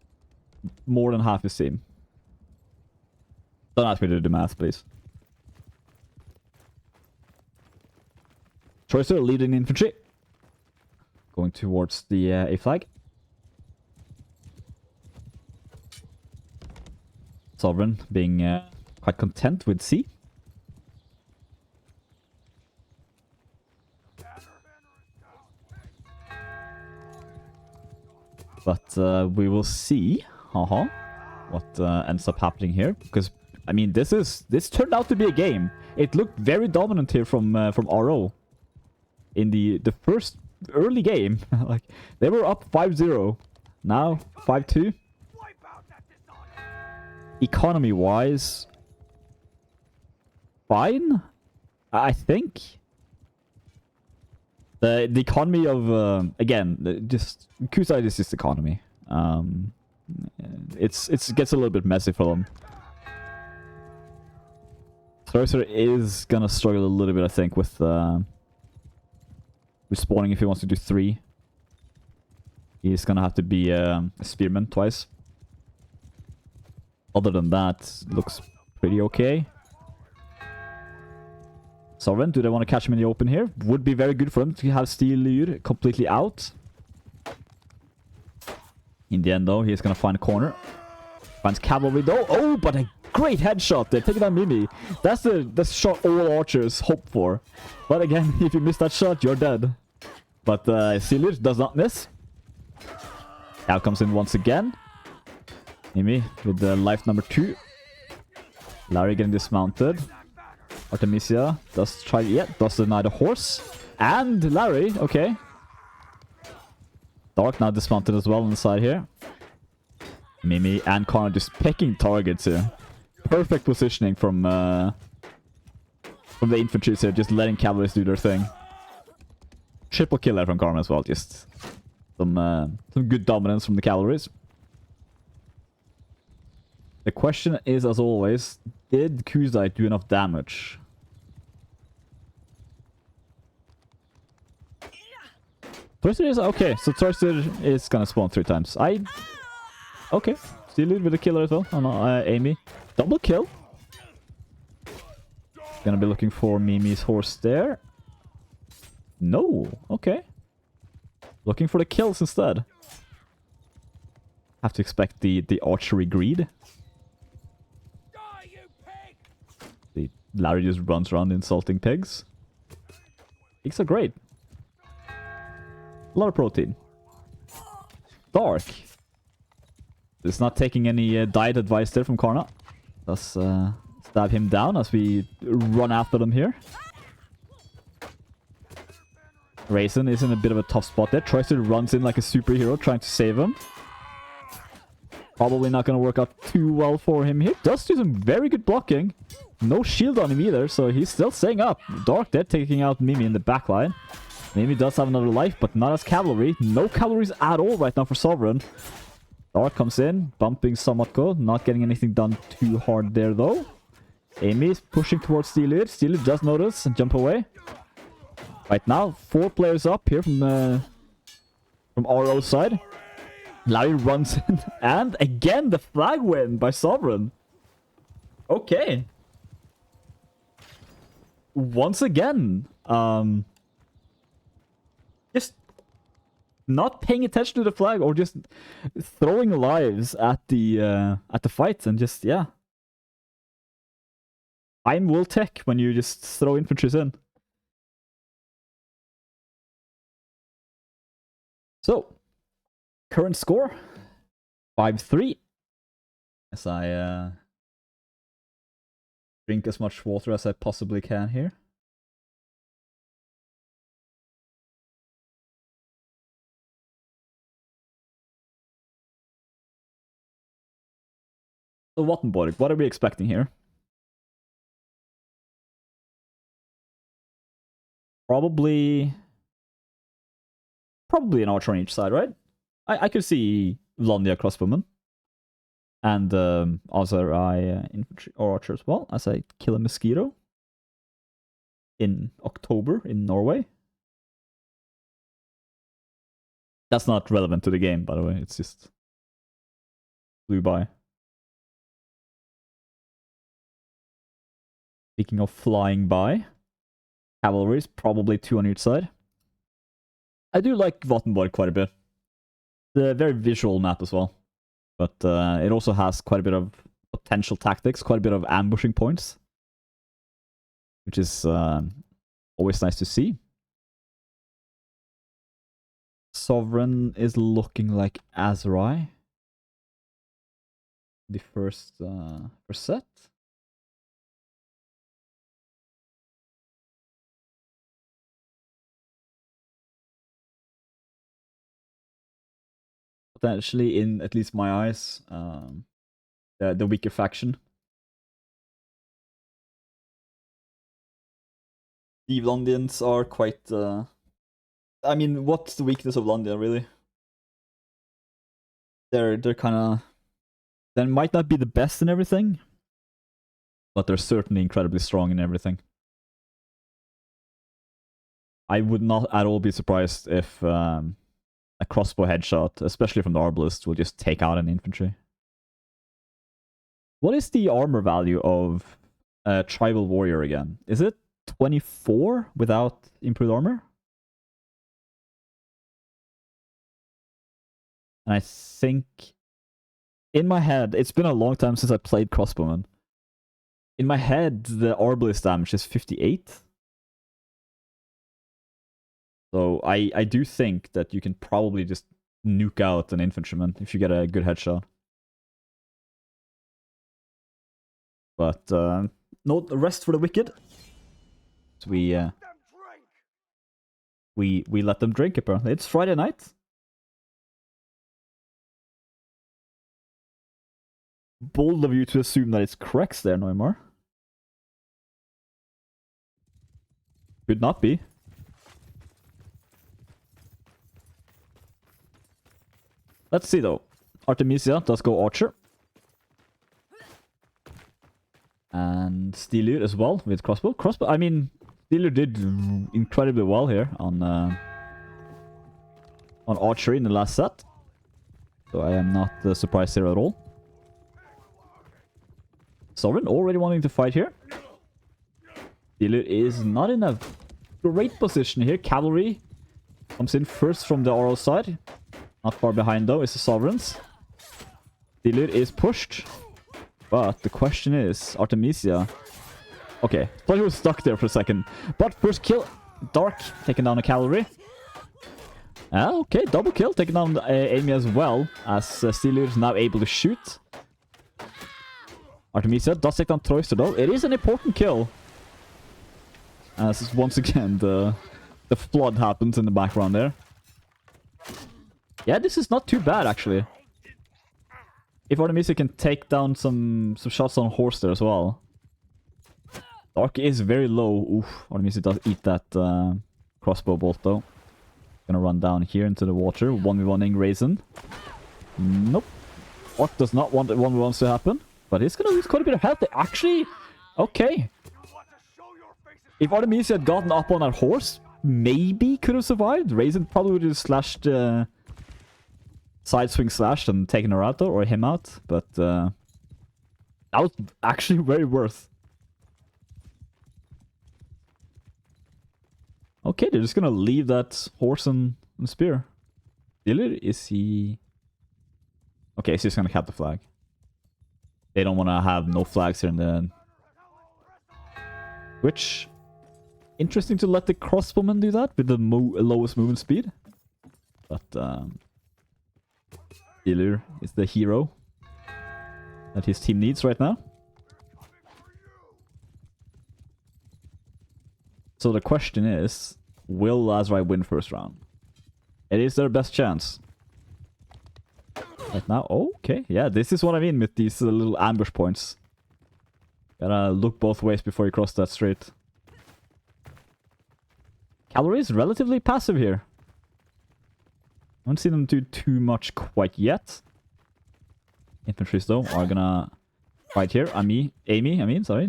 more than half his team. Don't ask me to do the math, please. Troyster leading infantry. Going towards the A flag. Sovreign being quite content with C. But we will see what ends up happening here, because I mean this turned out to be a game. It looked very dominant here from RO in the first early game. Like they were up 5-0, now 5-2. Economy wise, fine, I think. The economy of again, just Kusai is just economy. It gets a little bit messy for them. Throser is gonna struggle a little bit, I think, with spawning if he wants to do 3. He's gonna have to be a spearman twice. Other than that, looks pretty okay. Sovreign, do they want to catch him in the open here? Would be very good for him to have Steelur completely out. In the end, though, he's going to find a corner. Finds cavalry, though. Oh, but a great headshot there. Taking down Mimi. That's the shot all archers hope for. But again, if you miss that shot, you're dead. But Steelur does not miss. Cal comes in once again. Mimi with the life number 2. Larry getting dismounted. Artemisia does try, does deny the horse. And Larry, okay. Dark now dismounted as well on the side here. Mimi and Connor just picking targets here. Perfect positioning from the infantry here, just letting cavalry do their thing. Triple kill there from Karma as well, just some good dominance from the cavalries. The question is, as always, did Kuzai do enough damage? Twister is okay, so Twister is gonna spawn 3 times. Okay, still with the killer as well. Oh no, Amy. Double kill. Gonna be looking for Mimi's horse there. No, okay. Looking for the kills instead. Have to expect the archery greed. The Larry just runs around insulting pigs. Pigs are great. A lot of protein. Dark. It's not taking any diet advice there from Karna. Let's stab him down as we run after them here. Raisin is in a bit of a tough spot there. Troyster runs in like a superhero trying to save him. Probably not going to work out too well for him here. Does do some very good blocking. No shield on him either, so he's still staying up. Dark there taking out Mimi in the backline. Mimi does have another life, but not as cavalry. No cavalries at all right now for Sovreign. Dark comes in, bumping somewhat good. Not getting anything done too hard there though. Amy is pushing towards Steeler. Steeler does notice and jump away. Right now, 4 players up here from RO's side. Larry runs in, and again the flag win by Sovreign. Okay. Once again, just not paying attention to the flag or just throwing lives at the fights and just, yeah. Time will tick when you just throw infantries in. So, current score 5-3. As I drink as much water as I possibly can here. So Wattenborg, what are we expecting here? Probably an archer on each side, right? I could see Londia crossbowman. And also infantry or archer as well, as I kill a mosquito. In October in Norway. That's not relevant to the game, by the way. It's just flew by. Speaking of flying by, cavalry is probably 2 on each side. I do like Vattenborg quite a bit. The very visual map as well. But it also has quite a bit of potential tactics, quite a bit of ambushing points. Which is always nice to see. Sovreign is looking like Azrai. The first set. Potentially, in at least my eyes, the weaker faction. The Londians are quite... I mean, what's the weakness of Londia, really? They're kind of... They might not be the best in everything, but they're certainly incredibly strong in everything. I would not at all be surprised if a crossbow headshot, especially from the arbalist, will just take out an infantry. What is the armor value of a tribal warrior again? Is it 24 without improved armor? And I think, in my head, it's been a long time since I played crossbowman. In my head, the arbalist damage is 58. So I do think that you can probably just nuke out an infantryman if you get a good headshot. But no rest for the wicked. So we let them drink apparently. It's Friday night. Bold of you to assume that it's Krex there, Neumar. Could not be. Let's see though. Artemisia does go archer. And Steeler as well with crossbow. I mean, Steeler did incredibly well here on archery in the last set. So I am not surprised here at all. Sovreign already wanting to fight here. Steeler is not in a great position here. Cavalry comes in first from the RO side. Not far behind though is the Sovereigns. Steeler is pushed. But the question is, Artemisia... Okay, thought he was stuck there for a second. But first kill, Dark taking down a cavalry. Okay, double kill, taking down Amy as well, as Steeler is now able to shoot. Artemisia does take down Troyster though. It is an important kill. As once again, the flood happens in the background there. Yeah, this is not too bad actually. If Artemisia can take down some shots on horse there as well. Dark is very low. Oof, Artemisia does eat that crossbow bolt though. Gonna run down here into the water. 1v1ing Raisin. Nope. Dark does not want 1v1s to happen. But he's gonna lose quite a bit of health. Actually, okay. If Artemisia had gotten up on that horse, maybe could have survived. Raisin probably would have slashed... side swing slashed and taken her out though, or him out. But that was actually very worth. Okay, they're just gonna leave that horse and spear. Steeler, is he... Okay, he's just gonna cap the flag. They don't want to have no flags here in the end. Which... Interesting to let the crossbowman do that with the lowest movement speed. But Steeler is the hero that his team needs right now. So the question is, will Lazari win first round? It is their best chance. Right now, okay. Yeah, this is what I mean with these little ambush points. Gotta look both ways before you cross that straight. Cavalry is relatively passive here. I haven't seen them do too much quite yet. Infantries though are gonna fight here. Amy,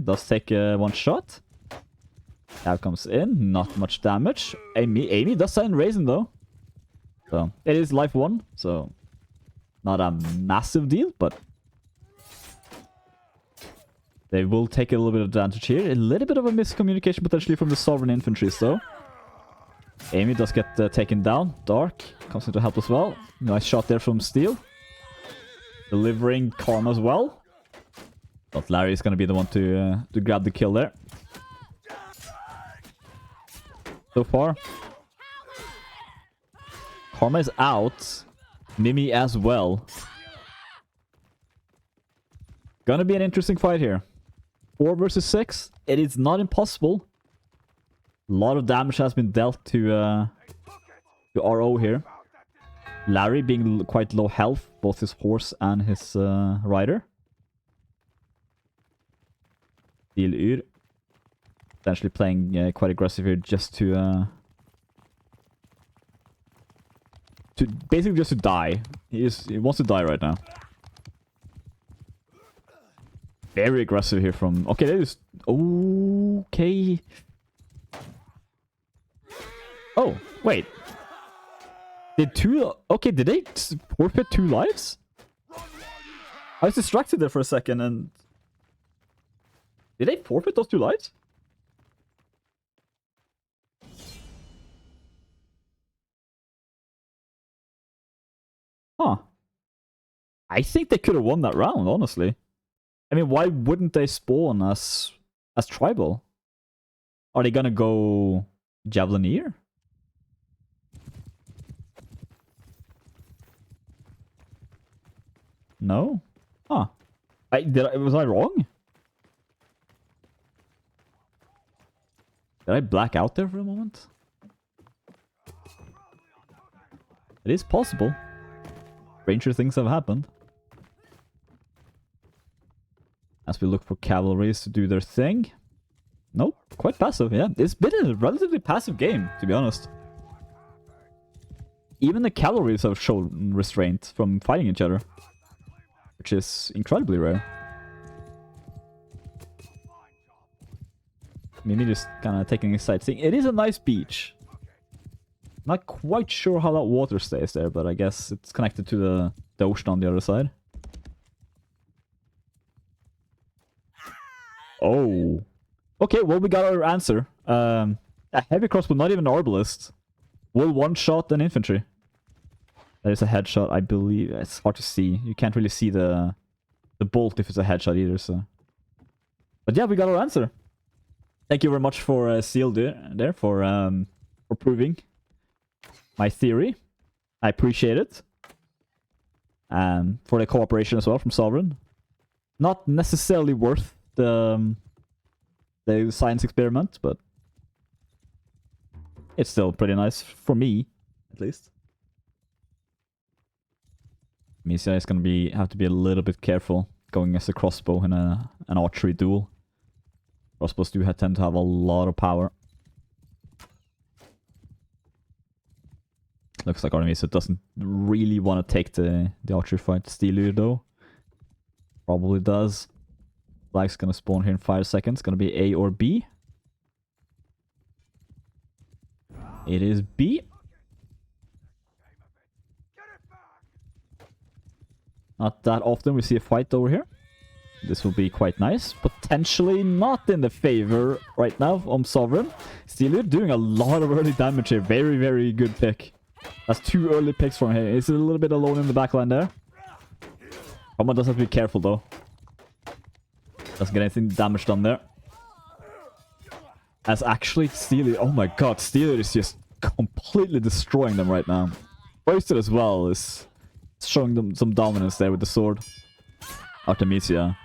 does take one shot. Cav comes in, not much damage. Amy does sign Raisin though. So it is life 1, so not a massive deal, but they will take a little bit of advantage here. A little bit of a miscommunication potentially from the Sovereign infantries though. Amy does get taken down. Dark comes in to help as well. Nice shot there from Steel. Delivering Karma as well. But Larry is going to be the one to grab the kill there. So far. Karma is out. Mimi as well. Gonna be an interesting fight here. 4 versus 6. It is not impossible. A lot of damage has been dealt to RO here. Larry being quite low health, both his horse and his rider. Steeler potentially playing quite aggressive here just to basically just to die. He wants to die right now. Very aggressive here from... Okay, that is... Okay. Oh, wait. Did they forfeit 2 lives? I was distracted there for a second and... Did they forfeit those 2 lives? Huh. I think they could have won that round, honestly. I mean, why wouldn't they spawn as tribal? Are they gonna go Javelineer? No? Huh. Was I wrong? Did I black out there for a moment? It is possible. Stranger things have happened. As we look for cavalries to do their thing. Nope, quite passive, yeah. It's been a relatively passive game, to be honest. Even the cavalries have shown restraint from fighting each other. Which is incredibly rare. Maybe just kind of taking a sightseeing. It is a nice beach. Not quite sure how that water stays there, but I guess it's connected to the ocean on the other side. Oh. Okay, well, we got our answer. A heavy crossbow, not even an arbalist. Will one-shot an infantry. That is a headshot, I believe. It's hard to see. You can't really see the bolt if it's a headshot either, so... But yeah, we got our answer. Thank you very much for Seal there for proving my theory. I appreciate it. And for the cooperation as well from Sovreign. Not necessarily worth the science experiment, but it's still pretty nice for me, at least. Means it's gonna have to be a little bit careful going as a crossbow in an archery duel. Crossbows do tend to have a lot of power. Looks like Artemisia doesn't really want to take the archery fight. Steelure though probably does. Flag's gonna spawn here in 5 seconds. Gonna be A or B. It is B. Not that often we see a fight over here. This will be quite nice. Potentially not in the favor right now on Sovreign. Steelure doing a lot of early damage here. Very, very good pick. That's 2 early picks from him. He's a little bit alone in the backline there. Roma does have to be careful though. Doesn't get anything damage done there. As actually Steelure... Oh my god, Steelure is just completely destroying them right now. Roasted as well is showing them some dominance there with the sword. Artemisia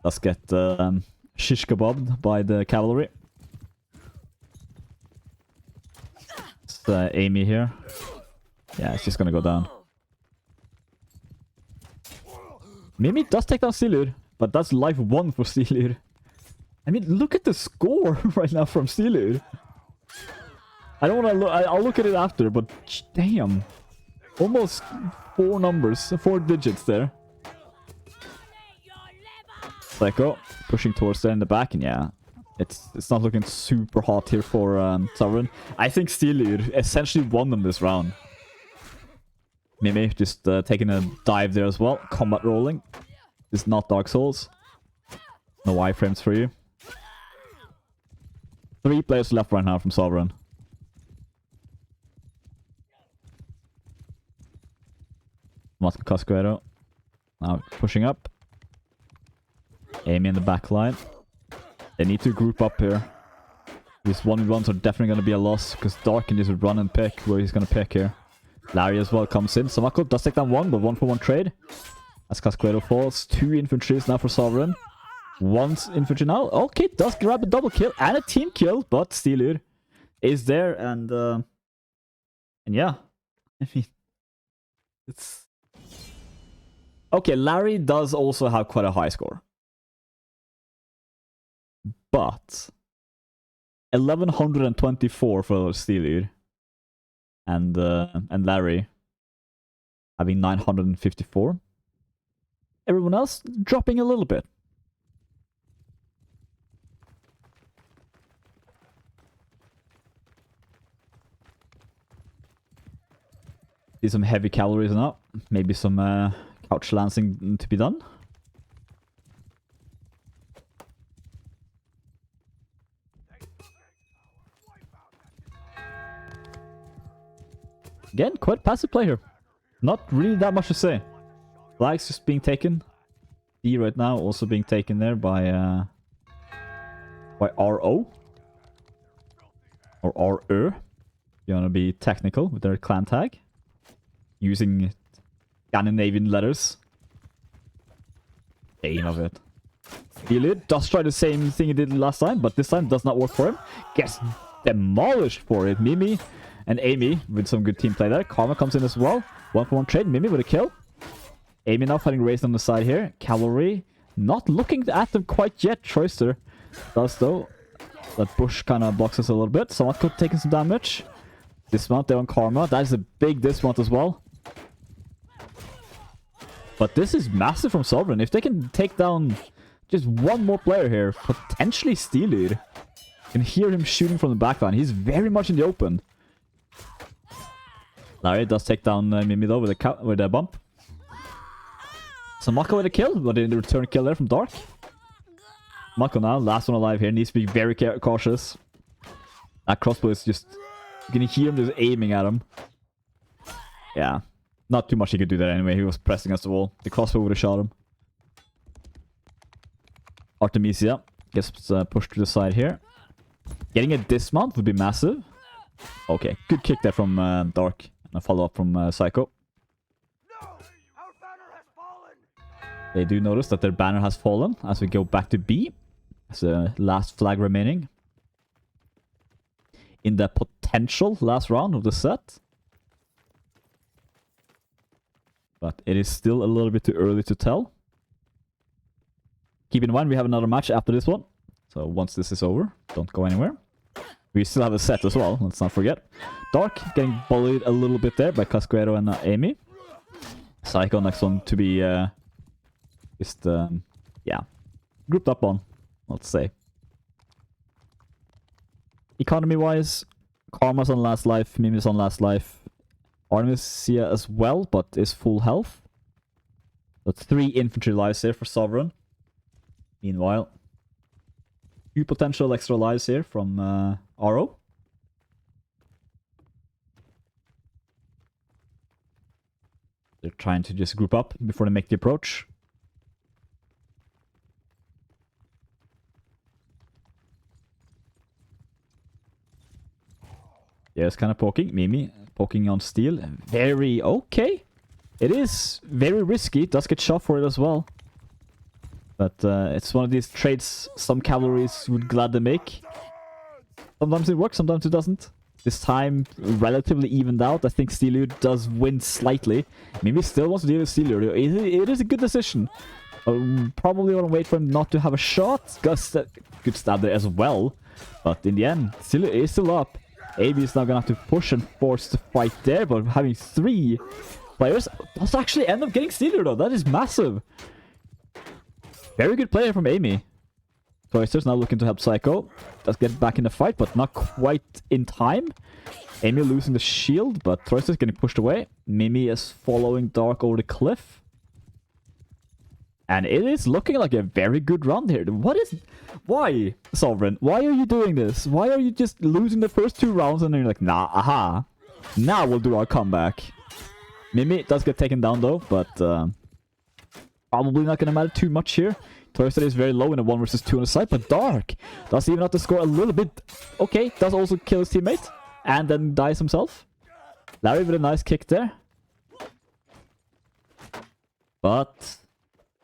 does get shish kebabbed by the cavalry. It's Amy here. Yeah, it's just gonna go down. Mimi does take down Steelure, but that's life 1 for Steelure. I mean, look at the score right now from Steelure. I don't want to look. I'll look at it after, but damn, almost 4 numbers, 4 digits there. Psycho pushing towards there in the back, and yeah, it's not looking super hot here for Sovreign. I think Steelure essentially won them this round. Mimi just taking a dive there as well. Combat rolling. It's not Dark Souls. No iframes for you. 3 players left right now from Sovreign. Moscow Casquero now pushing up. Amy in the back line. They need to group up here. These 1v1s are definitely going to be a loss because Dark can just run and pick where he's going to pick here. Larry as well comes in. Samako does take down 1, but 1-for-1 trade. As Casquero falls. 2 infantries now for Sovreign. 1 infantry now. Okay, does grab a double kill and a team kill, but Steelure is there, and yeah. I mean, it's... Okay, Larry does also have quite a high score. But 1124 for Steelure. And Larry having 954. Everyone else dropping a little bit. See some heavy calories now. Maybe some couch lancing to be done. Again, quite passive play here. Not really that much to say. Flags just being taken. D right now also being taken there by RO. Or RÖ. You wanna be technical with their clan tag. Using Scandinavian letters. Aim of it. Steelure does try the same thing he did last time, but this time does not work for him. Gets demolished for it. Mimi and Amy with some good team play there. Karma comes in as well. 1-for-1 trade. Mimi with a kill. Amy now fighting raised on the side here. Cavalry not looking at them quite yet. Troyster does though. That bush kind of blocks us a little bit. Samatko taking some damage. Dismount there on Karma. That is a big dismount as well. But this is massive from Sovreign. If they can take down just 1 more player here, potentially Steelure. You can hear him shooting from the backline. He's very much in the open. Larry does take down Mimi though with a bump. So Mako with a kill, but in the return kill there from Dark. Mako now, last one alive here, needs to be very cautious. That crossbow is just... You can hear him just aiming at him. Yeah. Not too much he could do there anyway, he was pressing against the wall. The crossbow would have shot him. Artemisia gets pushed to the side here. Getting a dismount would be massive. Okay, good kick there from Dark. And a follow-up from Psycho. They do notice that their banner has fallen as we go back to B. That's the last flag remaining. In the potential last round of the set. But it is still a little bit too early to tell. Keep in mind we have another match after this one. So once this is over, don't go anywhere. We still have a set as well, let's not forget. Dark getting bullied a little bit there by Casquero and Amy. Psycho next one to be just, yeah, grouped up on, let's say. Economy-wise, Karma's on last life, Mimi's on last life. Artemisia as well, but is full health. But 3 infantry lives here for Sovreign. Meanwhile, 2 potential extra lives here from Aro. They're trying to just group up before they make the approach. Yeah, it's kind of poking. Mimi poking on steel. Very okay. It is very risky. It does get shot for it as well. But it's one of these trades some cavalries would gladly make. Sometimes it works, sometimes it doesn't. This time, relatively evened out. I think Steelio does win slightly. Mimi still wants to deal with Steelio. It is a good decision. Probably want to wait for him not to have a shot. Gus could stab there as well. But in the end, Steelio is still up. AB is now going to have to push and force the fight there. But having 3 players does actually end up getting Steelio though. That is massive. Very good player from Amy. Cloister's now looking to help Psycho. Does get back in the fight, but not quite in time. Amy losing the shield, but Cloister's getting pushed away. Mimi is following Dark over the cliff. And it is looking like a very good round here. Why, Sovreign? Why are you doing this? Why are you just losing the first 2 rounds and then you're like, nah, aha. Now we'll do our comeback. Mimi does get taken down though, but probably not gonna matter too much here. Thursday is very low in a 1 versus 2 on the side, but Dark does even have to score a little bit. Okay, does also kill his teammate and then dies himself. Larry with a nice kick there. But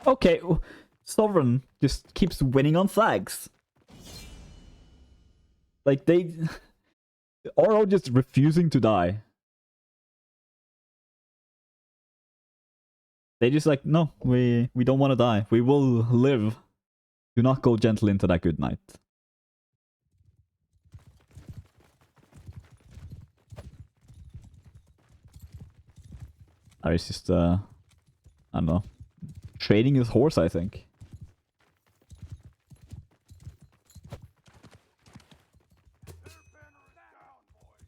okay, Sovreign just keeps winning on flags. Like Oro just refusing to die. They just like, no, we don't want to die. We will live. Do not go gentle into that good night. He's just, I don't know, trading his horse, I think.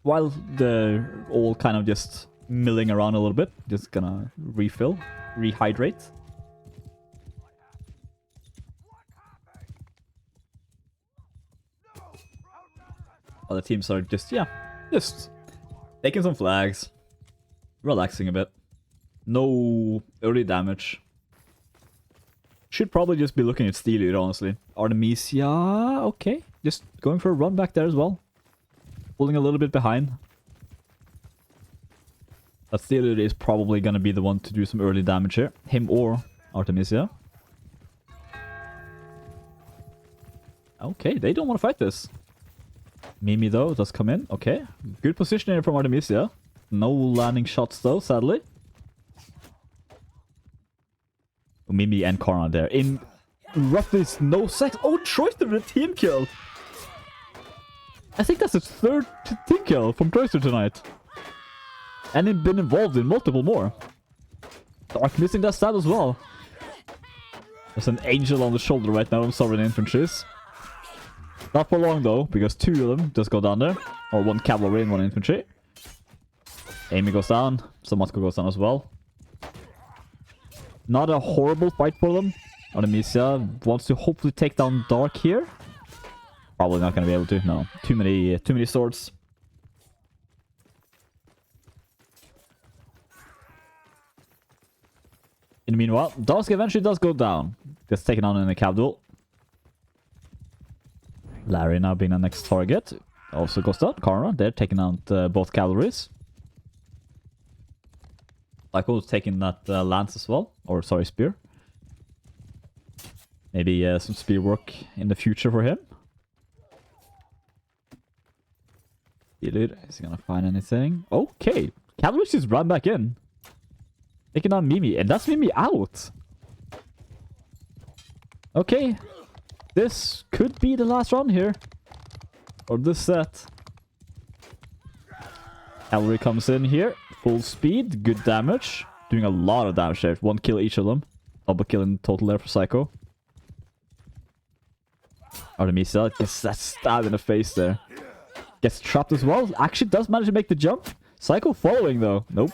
While they're all kind of just milling around a little bit, just gonna refill. Rehydrate. Other teams are just, yeah, just taking some flags, relaxing a bit. No early damage. Should probably just be looking at Steelio, honestly. Artemisia, okay. Just going for a run back there as well. Pulling a little bit behind. But Steelio is probably going to be the one to do some early damage here. Him or Artemisia. Okay, they don't want to fight this. Mimi, though, does come in. Okay, good position here from Artemisia. No landing shots, though, sadly. Mimi and Karna there. In roughly no seconds. Oh, Troyster with a team kill. I think that's his 3rd team kill from Troyster tonight. And he's been involved in multiple more. Dark missing that stab as well. There's an angel on the shoulder right now of Sovereign Infantries. Not for long though, because 2 of them just go down there. Or 1 cavalry and 1 infantry. Amy goes down. Samatko goes down as well. Not a horrible fight for them. Artemisia wants to hopefully take down Dark here. Probably not going to be able to. No, too many swords. In the meanwhile, Dark eventually does go down. Gets taken on in a cav duel. Larry now being the next target. Also goes down. Karna, they're taking out both cavalries. Psycho's taking that lance as well. Or, sorry, spear. Maybe some spear work in the future for him. Dude, is he gonna find anything? Okay. Cavalry just run back in. Taking on Mimi. And that's Mimi out. Okay. This could be the last run here. Or this set. Cavalry comes in here. Full speed. Good damage. Doing a lot of damage there. 1 kill each of them. Double kill in total there for Psycho. Artemisia gets that stab in the face there. Gets trapped as well. Actually does manage to make the jump. Psycho following though. Nope.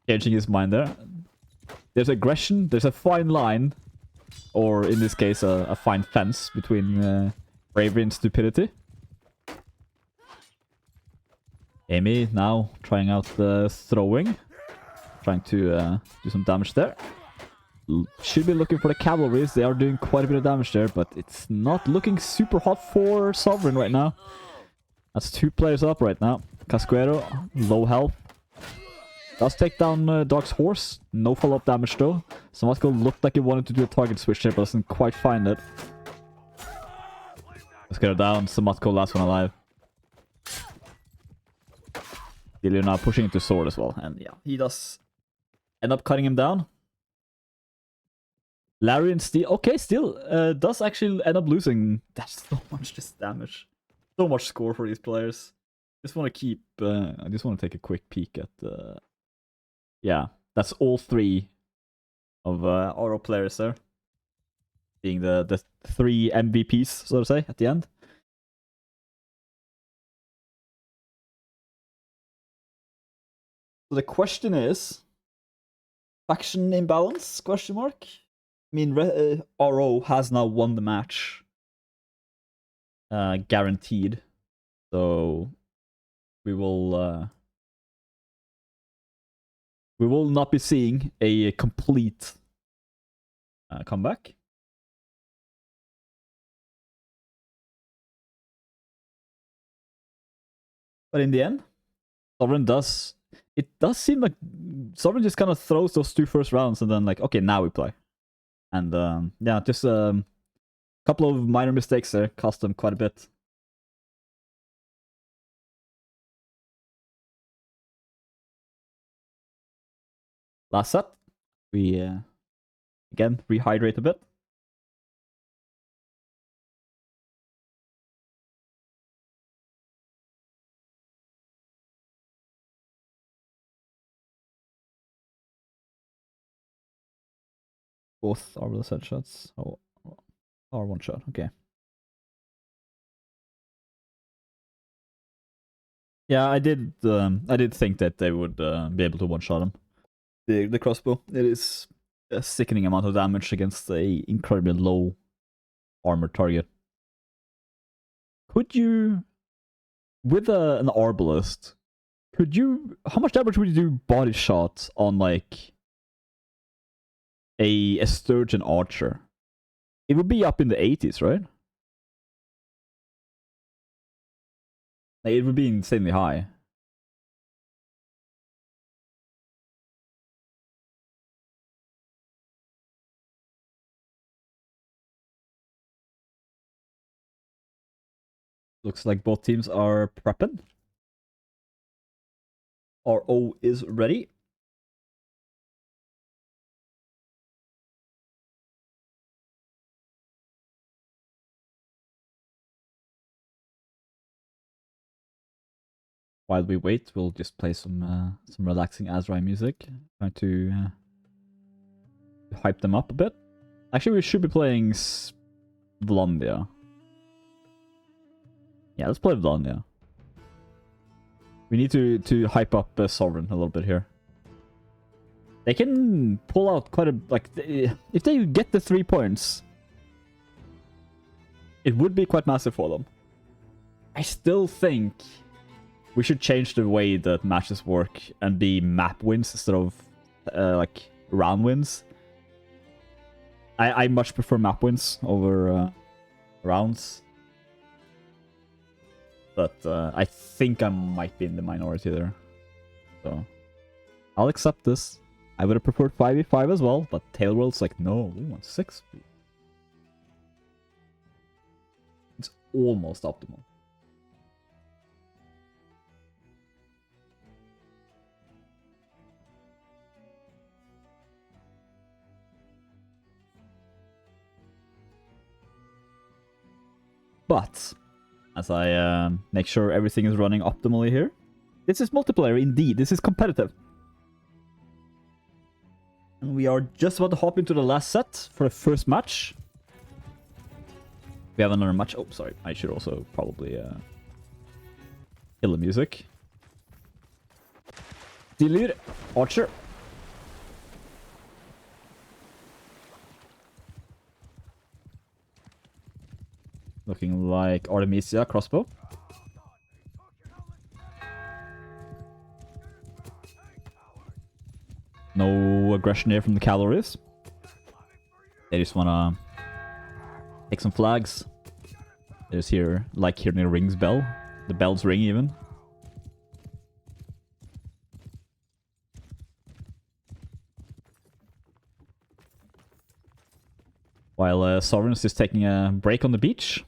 Changing his mind there. There's aggression. There's a fine line. Or in this case, a fine fence between bravery and stupidity. Amy now trying out the throwing. Trying to do some damage there. Should be looking for the cavalries. They are doing quite a bit of damage there, but it's not looking super hot for Sovreign right now. That's 2 players up right now. Casquero, low health. Does take down Dark's horse. No follow-up damage though. Samatko looked like he wanted to do a target switch there, but doesn't quite find it. Let's get her down. Samatko last one alive. Dilio now pushing into sword as well. And yeah, he does end up cutting him down. Larry and Steel. Okay, Steel does actually end up losing. That's so much just damage. So much score for these players. Just want to keep. I just want to take a quick peek at. Yeah, that's all 3 of Oro players there. Being the 3 MVPs, so to say, at the end. So the question is, faction imbalance? Question mark. I mean, RO has now won the match. Guaranteed. So we will not be seeing a complete comeback. But in the end, Sovreign does. It does seem like Sovreign just kind of throws those 2 first rounds and then like, okay, now we play. And yeah, just a couple of minor mistakes there cost them quite a bit. Last set, we again rehydrate a bit. Both Arbalest headshots. Oh, or 1 shot. Okay. Yeah, I did think that they would be able to 1-shot him. The crossbow. It is a sickening amount of damage against a incredibly low armored target. Could you, with an Arbalest, could you? How much damage would you do body shots on like a Sturgeon Archer? It would be up in the 80s, right? Like, it would be insanely high. Looks like both teams are prepping. RO is ready. While we wait, we'll just play some relaxing Azrai music. Try to hype them up a bit. Actually, we should be playing Vlandia. Yeah, let's play it on, yeah. We need to hype up Sovreign a little bit here. They can pull out quite a... Like, if they get the 3 points, it would be quite massive for them. I still think we should change the way that matches work and be map wins instead of, like, round wins. I much prefer map wins over rounds. But I think I might be in the minority there. So I'll accept this. I would have preferred 5v5 as well, but Tailworld's like, no, we want 6. It's almost optimal. But as I make sure everything is running optimally here, this is multiplayer indeed. This is competitive. And we are just about to hop into the last set for the first match. We have another match. Oh, sorry. I should also probably kill the music. Dealer, Archer. Looking like Artemisia crossbow. No aggression here from the cavalries. They just wanna take some flags. They just hear, like hearing the rings bell. The bells ring even. While Sovreign is just taking a break on the beach.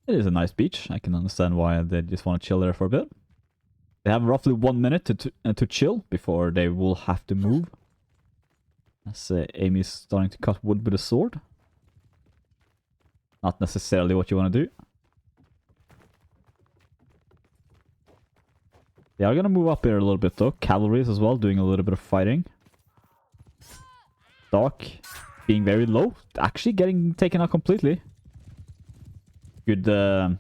It is a nice beach. I can understand why they just want to chill there for a bit. They have roughly 1 minute to chill before they will have to move. As Amy's starting to cut wood with a sword. Not necessarily what you want to do. They are going to move up here a little bit though. Cavalries as well, doing a little bit of fighting. Dark being very low. Actually getting taken out completely. Good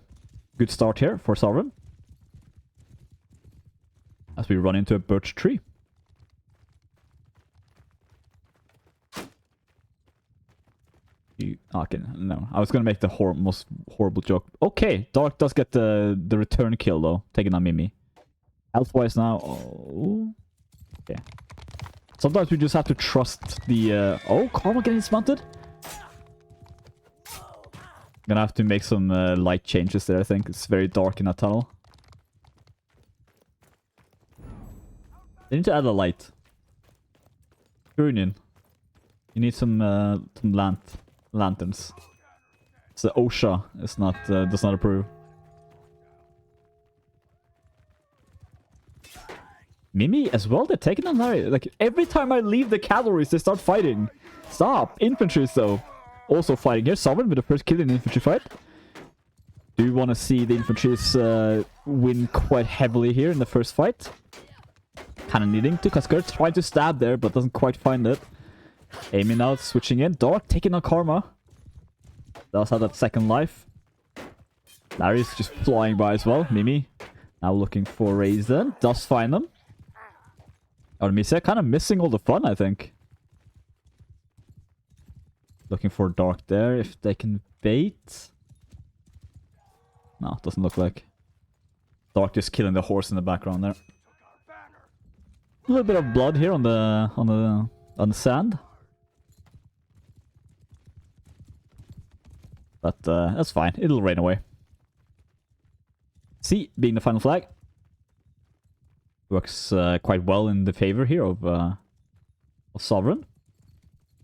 start here for Sovreign. As we run into a birch tree. Okay, no. I was gonna make the most horrible joke. Okay, Dark does get the return kill though, taking on Mimi. Health-wise now. Oh, okay. Sometimes we just have to trust the. Oh, Karma getting dismounted. Gonna have to make some light changes there, I think. It's very dark in that tunnel. They need to add a light. Union. You need some lanterns. So OSHA is not does not approve. Mimi as well, they're taking on Larry. Like every time I leave the cavalries, they start fighting. Stop! Infantry though. Also fighting here. Sovreign with the first kill in the infantry fight. Do you want to see the infantries win quite heavily here in the first fight? Kind of needing to. Kaskar trying to stab there, but doesn't quite find it. Amy now switching in. Dark taking on Karma. Does have that second life. Larry's just flying by as well. Mimi now looking for Raze then. Does find them. Artemisia kind of missing all the fun, I think. Looking for Dark there, if they can bait. No, doesn't look like. Dark just killing the horse in the background there. A little bit of blood here on the sand. But that's fine. It'll rain away. C being the final flag. Works quite well in the favor here of Sovreign.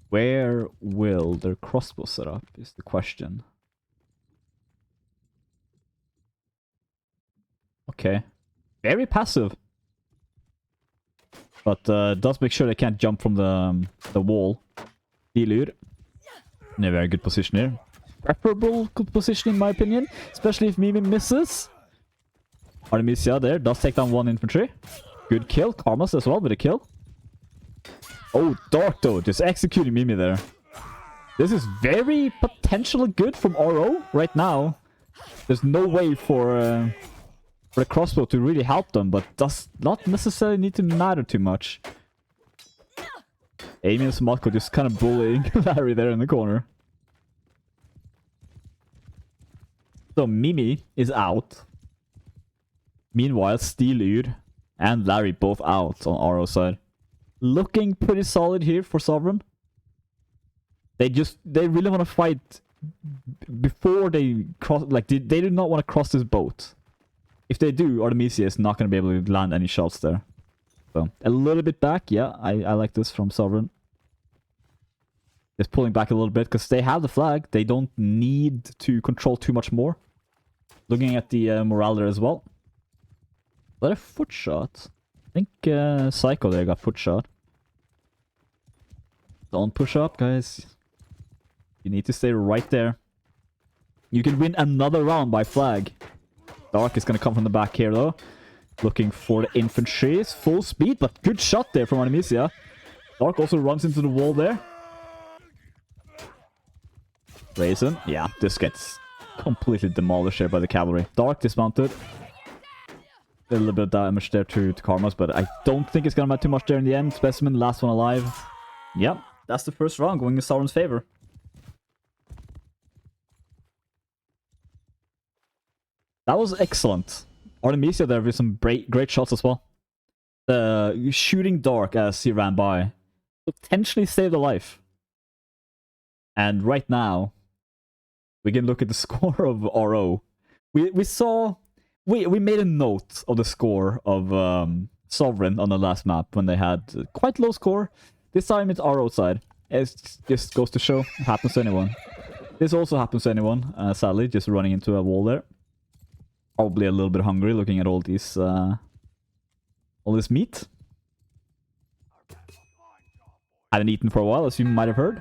Where will their crossbow set up is the question. Okay. Very passive. But does make sure they can't jump from the wall. Dilur. In a very good position here. Preferable good position in my opinion. Especially if Mimi misses. Artemisia there. Does take down one infantry. Good kill. Karmas as well with a kill. Oh, Dark though. Just executing Mimi there. This is very potentially good from RO right now. There's no way for the crossbow to really help them, but does not necessarily need to matter too much. Amy and Smatko just kind of bullying Larry there in the corner. So Mimi is out. Meanwhile, Steelyr and Larry both out on RO side. Looking pretty solid here for Sovreign. They really want to fight before they cross, like they do not want to cross this boat. If they do, Artemisia is not going to be able to land any shots there. So a little bit back, yeah, I like this from Sovreign. Just pulling back a little bit because they have the flag. They don't need to control too much more. Looking at the morale there as well. Is that a foot shot? I think Psycho there got foot shot. Don't push up, guys. You need to stay right there. You can win another round by flag. Dark is going to come from the back here, though. Looking for the infantry. It's full speed, but good shot there from Artemisia. Dark also runs into the wall there. Raisin. Yeah, this gets completely demolished here by the cavalry. Dark dismounted. A little bit of damage there to Karma's, but I don't think it's going to matter too much there in the end. Specimen, last one alive. Yep, that's the first round going in Sauron's favor. That was excellent. Artemisia there with some great shots as well. Shooting Dark as he ran by potentially saved a life. And right now, we can look at the score of RO. We made a note of the score of Sovreign on the last map when they had quite low score. This time it's RO side. It just goes to show it happens to anyone. This also happens to anyone, sadly, just running into a wall there. Probably a little bit hungry looking at all these all this meat. Haven't eaten for a while, as you might have heard.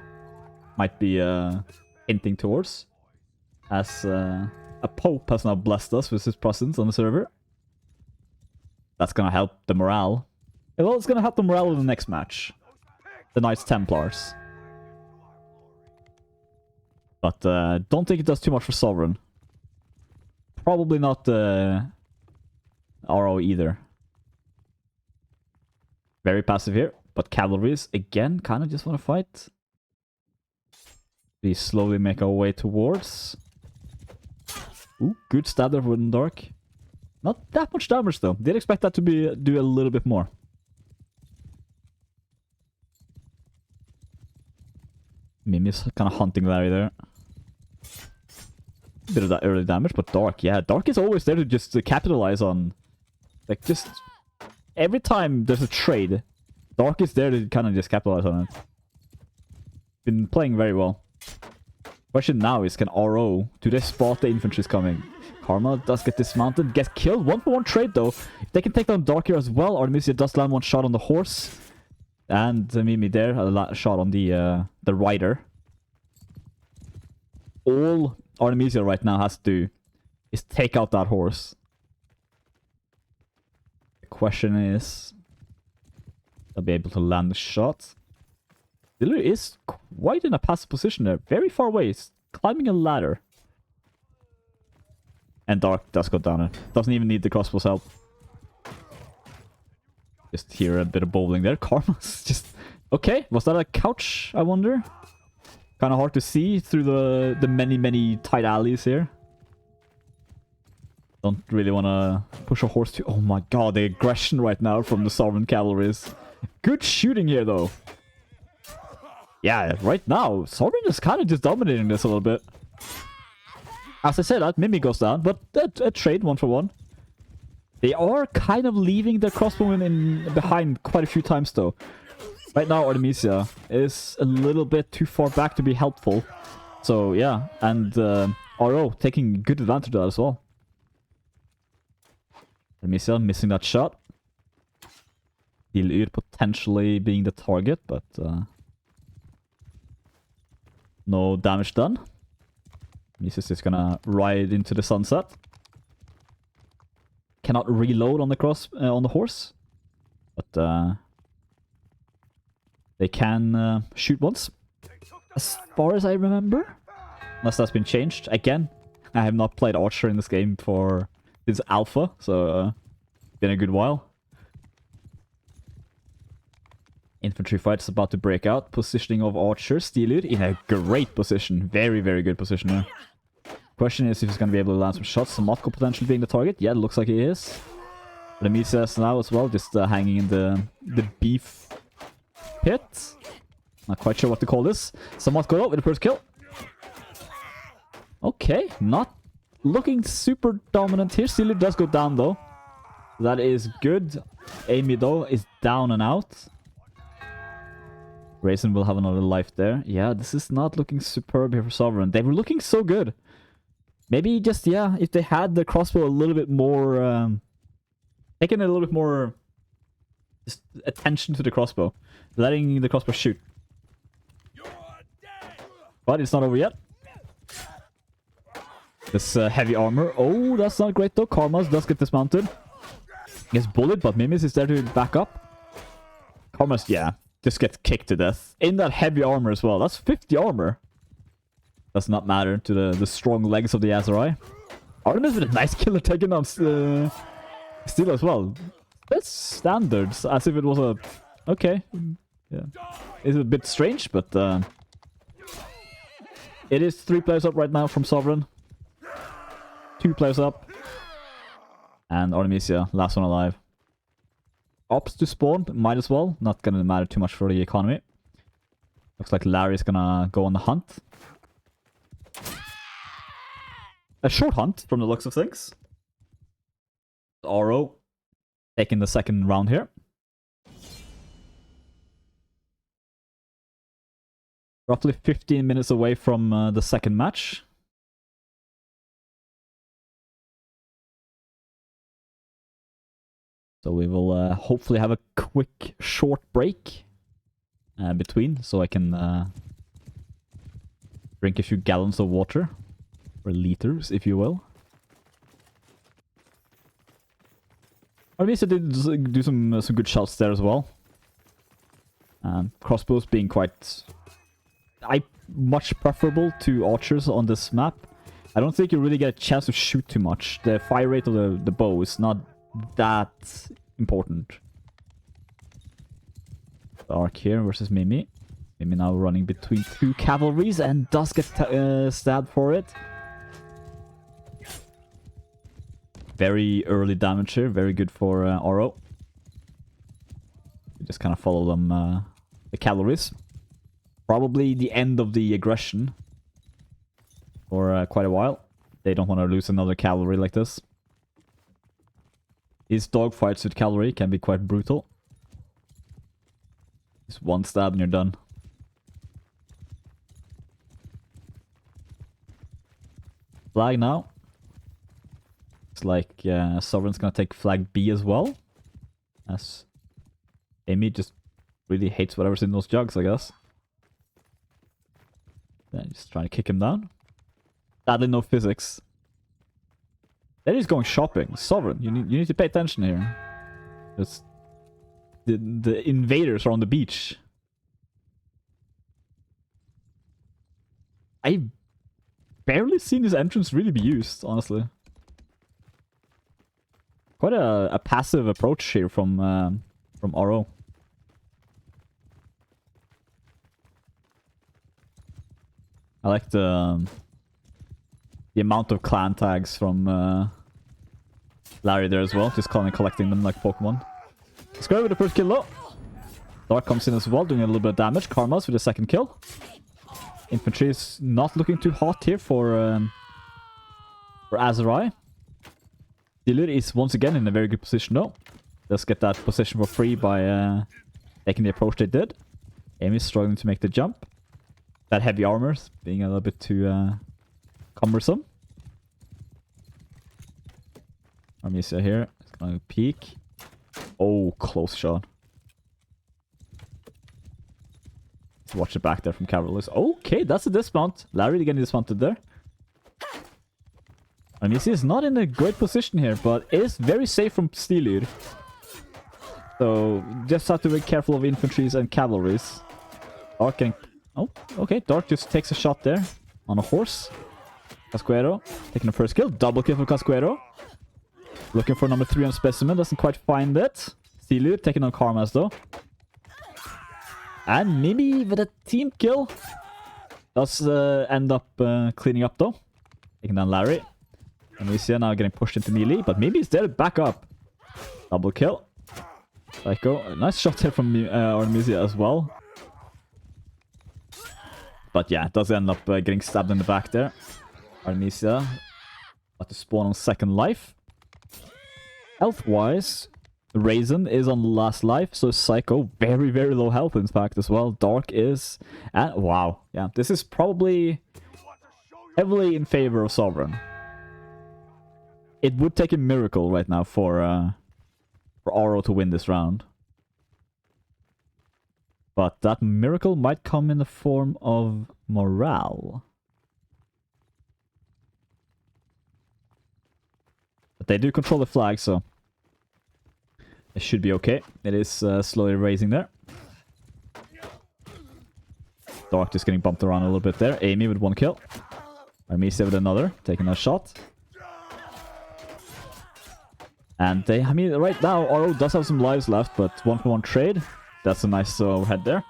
Might be hinting towards, as a Pope has now blessed us with his presence on the server. That's gonna help the morale. Well, it's gonna help the morale in the next match. The Knights Templars. But don't think it does too much for Sovreign. Probably not RO either. Very passive here, but cavalries again kind of just want to fight. We slowly make our way towards. Ooh, good stab there with Dark. Not that much damage though. Did expect that to do a little bit more. Mimi's kind of hunting Larry there. Bit of that early damage, but Dark, yeah, Dark is always there to just capitalize on, like, just every time there's a trade, Dark is there to kind of just capitalize on it. Been playing very well. Question now is, can RO, do they spot the infantry's coming? Karma does get dismounted, gets killed. 1-for-1 trade though. If they can take down Dark here as well, Artemisia does land one shot on the horse. And Mimi there, a shot on the rider. All Artemisia right now has to do is take out that horse. The question is, they'll be able to land the shot. Diller is quite in a passive position there, very far away. He's climbing a ladder. And Dark does go down it. Doesn't even need the crossbow's help. Just hear a bit of bowling there. Karma's just... Okay, was that a couch, I wonder? Kind of hard to see through the many tight alleys here. Don't really want to push a horse too... Oh my god, the aggression right now from the Sovereign cavalries. Good shooting here, though. Yeah, right now, Sovereign is kind of just dominating this a little bit. As I said, that Mimi goes down, but a trade 1-for-1. They are kind of leaving their crossbowmen behind quite a few times, though. Right now, Artemisia is a little bit too far back to be helpful. So, yeah. And RO taking good advantage of that as well. Artemisia missing that shot. Steelyr potentially being the target, but no damage done. Artemisia is gonna ride into the sunset. Cannot reload on the on the horse. But... they can shoot once. as far as I remember. Unless that's been changed. Again, I have not played Archer in this game since Alpha, so been a good while. Infantry fight's about to break out. Positioning of Archer. Steelud in a great position. Very, very good position there. Question is if he's going to be able to land some shots. Motko potentially being the target. Yeah, it looks like he is. Remisias now as well, just hanging in the beef pit. Not quite sure what to call this. Motko though with the first kill. Okay, not looking super dominant here. Steelud does go down though. That is good. Amy though is down and out. Raisin will have another life there. Yeah, this is not looking superb here for Sovreign. They were looking so good. Maybe just, yeah, if they had the crossbow a little bit more... taking a little bit more just attention to the crossbow. Letting the crossbow shoot. But it's not over yet. This heavy armor. Oh, that's not great though. Karmas does get dismounted. Gets bullied, but Mimis is there to back up. Karmas, yeah, just gets kicked to death. In that heavy armor as well. That's 50 armor. Does not matter to the strong legs of the Azurai. Artemis with a nice killer taking on Steel as well. That's standards, as if it was a... Okay. Yeah. It's a bit strange, but... it is 3 players up right now from Sovreign. 2 players up. And Artemisia, last one alive. Ops to spawn, might as well. Not gonna matter too much for the economy. Looks like Larry's gonna go on the hunt. A short hunt from the looks of things. Oro taking the second round here. Roughly 15 minutes away from the second match. So we will hopefully have a quick, short break between, so I can drink a few gallons of water. Or liters, if you will. Artemisia did do some good shots there as well. Crossbows being quite... much preferable to archers on this map. I don't think you really get a chance to shoot too much. The fire rate of the bow is not that important. Arc here versus Mimi. Mimi now running between 2 cavalries and does get stabbed for it. Very early damage here. Very good for Oro. Just kind of follow them, the cavalries. Probably the end of the aggression for quite a while. They don't want to lose another cavalry like this. These dogfights with cavalry can be quite brutal. Just 1 stab and you're done. Flag now. Looks like Sovereign's gonna take flag B as well. As Amy just really hates whatever's in those jugs, I guess. Then just trying to kick him down. Sadly, no physics. Then he's going shopping. Sovereign, you need to pay attention here. It's the invaders are on the beach. I've barely seen his entrance really be used, honestly. Quite a passive approach here from Oro. I like the amount of clan tags from Larry there as well. Just collecting them like Pokemon. Let's go with the first kill though. Dark comes in as well, doing a little bit of damage. Karmas with the second kill. Infantry is not looking too hot here for Azurai. Steelud is once again in a very good position though. Let's get that position for free by taking the approach they did. Amy is struggling to make the jump. That heavy armor being a little bit too cumbersome. Artemisia here. It's gonna peek. Oh, close shot. Let's watch it back there from cavalries. Okay, that's a dismount. Larry again dismounted there. Artemisia is not in a great position here, but is very safe from Steelud. So just have to be careful of infantries and cavalries. Arc getting Oh, okay. Dark just takes a shot there on a horse. Casquero taking the first kill. Double kill for Casquero. Looking for number 3 on Specimen. Doesn't quite find it. Sealer taking on Karmas though. And maybe with a team kill. Does end up cleaning up though. Taking down Larry. And we see now getting pushed into melee. But maybe he's there to back up. Double kill. Psycho. Nice shot there from Artemisia as well. But yeah, it does end up getting stabbed in the back there. Artemisia. About to spawn on second life. Health-wise, Raisin is on last life, so Psycho, very, very low health in fact as well. Dark is... And wow, yeah, this is probably heavily in favor of Sovreign. It would take a miracle right now for Aro to win this round. But that miracle might come in the form of morale. But they do control the flag, so it should be okay. It is slowly raising there. Dark just getting bumped around a little bit there. Amy with 1 kill. Artemisia with another, taking a shot. And they, I mean, right now, Aro does have some lives left, but 1-for-1 trade. That's a nice overhead there.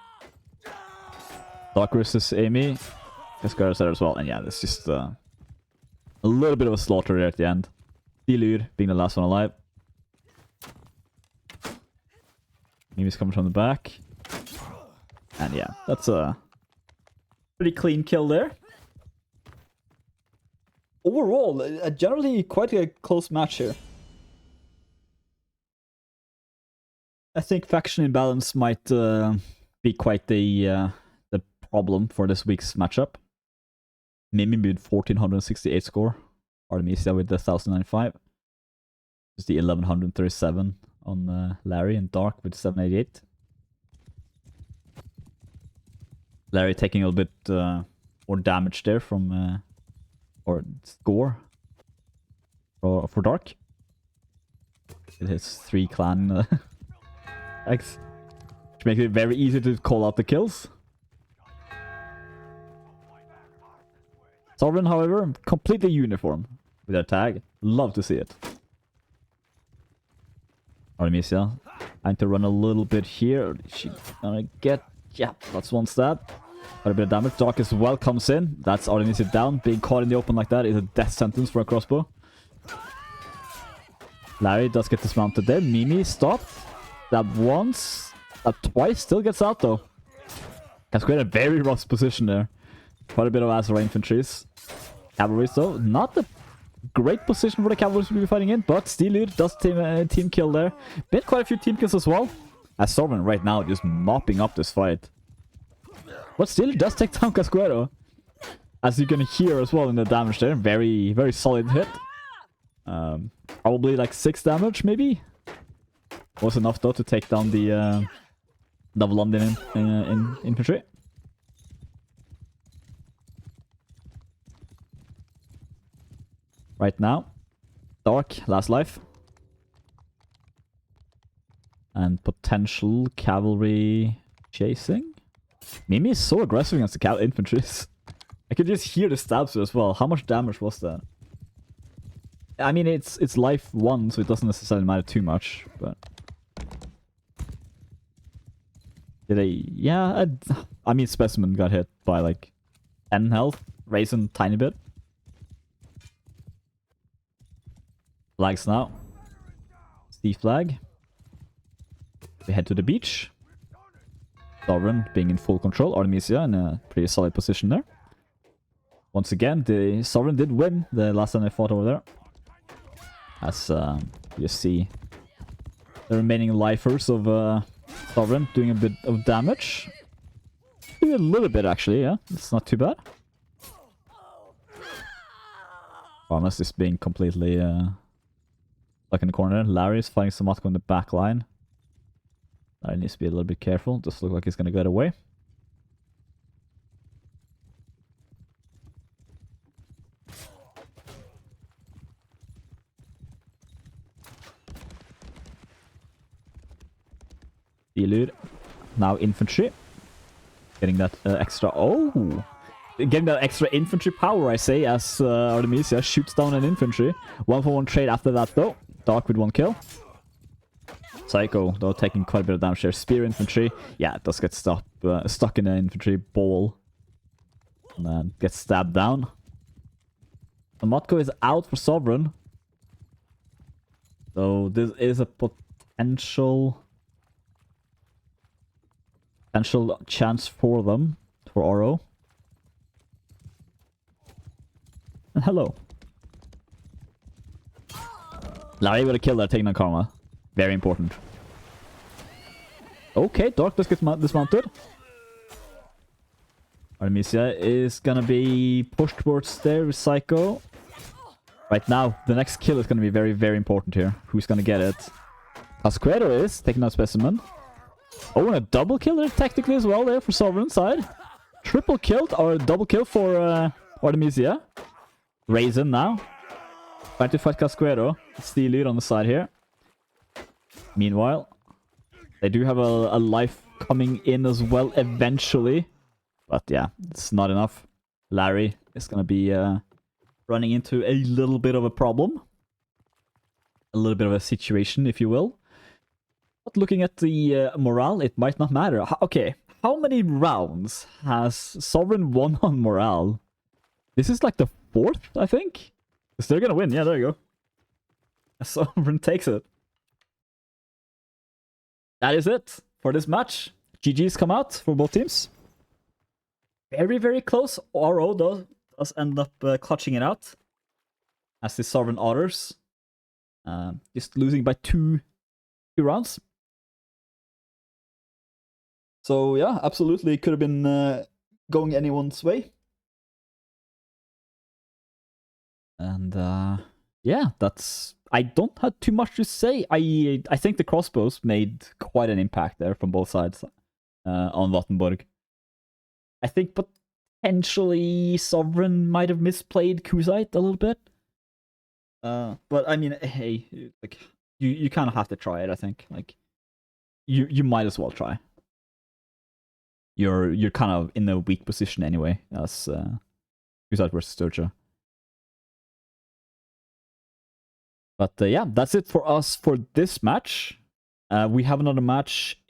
Dark versus Amy. Casquero's there as well. And yeah, it's just a little bit of a slaughter there at the end. Dilur being the last one alive. Mimi's coming from the back. And yeah, that's a pretty clean kill there. Overall, generally quite a close match here. I think faction imbalance might be quite the problem for this week's matchup. Mimi with 1468 score. Artemisia with the 1095. Just the 1137 on Larry, and Dark with 788. Larry taking a little bit more damage there from or score for Dark. It hits 3 clan X, which makes it very easy to call out the kills. Sovreign, however, completely uniform with their tag. Love to see it. Artemisia, trying to run a little bit here. She's gonna get... Yeah, that's 1 stab. Quite a bit of damage. Dark as well comes in. That's Artemisia down. Being caught in the open like that is a death sentence for a crossbow. Larry does get dismounted there. Mimi stopped. Stab once. Stab twice. Still gets out though. Has quite a very rough position there. Quite a bit of Azra infantries. Cavalry though. Not the great position for the cavalry to be fighting in, but Steelur does team kill there. Been quite a few team kills as well. As Sovreign right now just mopping up this fight. But Steelur does take down Casquero. As you can hear as well in the damage there. Very, very solid hit. Probably like 6 damage maybe. Was enough though to take down the double London in infantry. Right now, Dark, last life. And potential cavalry chasing. Mimi is so aggressive against the infantries. I could just hear the stabs as well. How much damage was that? I mean, it's life 1, so it doesn't necessarily matter too much, but... Did they... Yeah, I mean, Specimen got hit by like 10 health. Raisin, tiny bit. Flags now. Steve flag. We head to the beach. Sovreign being in full control. Artemisia in a pretty solid position there. Once again, the Sovreign did win the last time they fought over there. As you see the remaining lifers of Sovreign doing a bit of damage. Doing a little bit actually, yeah. It's not too bad. Farmas is being completely stuck in the corner. Larry is fighting Samatko in the back line. Larry needs to be a little bit careful. Does look like he's going to get away. Dilur. Now infantry. Getting that extra... Oh! Getting that extra infantry power, I say, as Artemisia shoots down an infantry. 1-for-1 trade after that, though. Dark with 1 kill. Psycho, though, taking quite a bit of damage there. Spear infantry. Yeah, it does get stuck in an infantry ball. And then gets stabbed down. The Motko is out for Sovereign. So this is a potential chance for them, for Oro. And hello. Larry with a kill there, taking on Karma. Very important. Okay, Dark does get dismounted. Artemisia is gonna be pushed towards there with Psycho. Right now, the next kill is gonna be very, very important here. Who's gonna get it? Casquero is taking out Specimen. Oh, and a double kill there technically as well there for Sovereign side. Triple killed, or double kill for Artemisia. Raisin now. Trying to fight Casquero. Steelyr on the side here. Meanwhile, they do have a life coming in as well eventually. But yeah, it's not enough. Larry is going to be running into a little bit of a problem. A little bit of a situation, if you will. But looking at the morale, it might not matter. Okay, how many rounds has Sovereign won on morale? This is like the 4th, I think? Because they're going to win. Yeah, there you go. Sovereign takes it. That is it for this match. GG's come out for both teams. Very, very close. RO, though, does end up clutching it out. As the Sovereign Otters. Just losing by two rounds. So, yeah, absolutely could have been going anyone's way. And, yeah, that's... I don't have too much to say. I think the crossbows made quite an impact there from both sides on Vattenborg. I think potentially Sovereign might have misplayed Kuzite a little bit. But I mean, hey, like you kind of have to try it. I think like you might as well try. You're kind of in a weak position anyway as Kuzite versus Sturgia. But yeah, that's it for us for this match. We have another match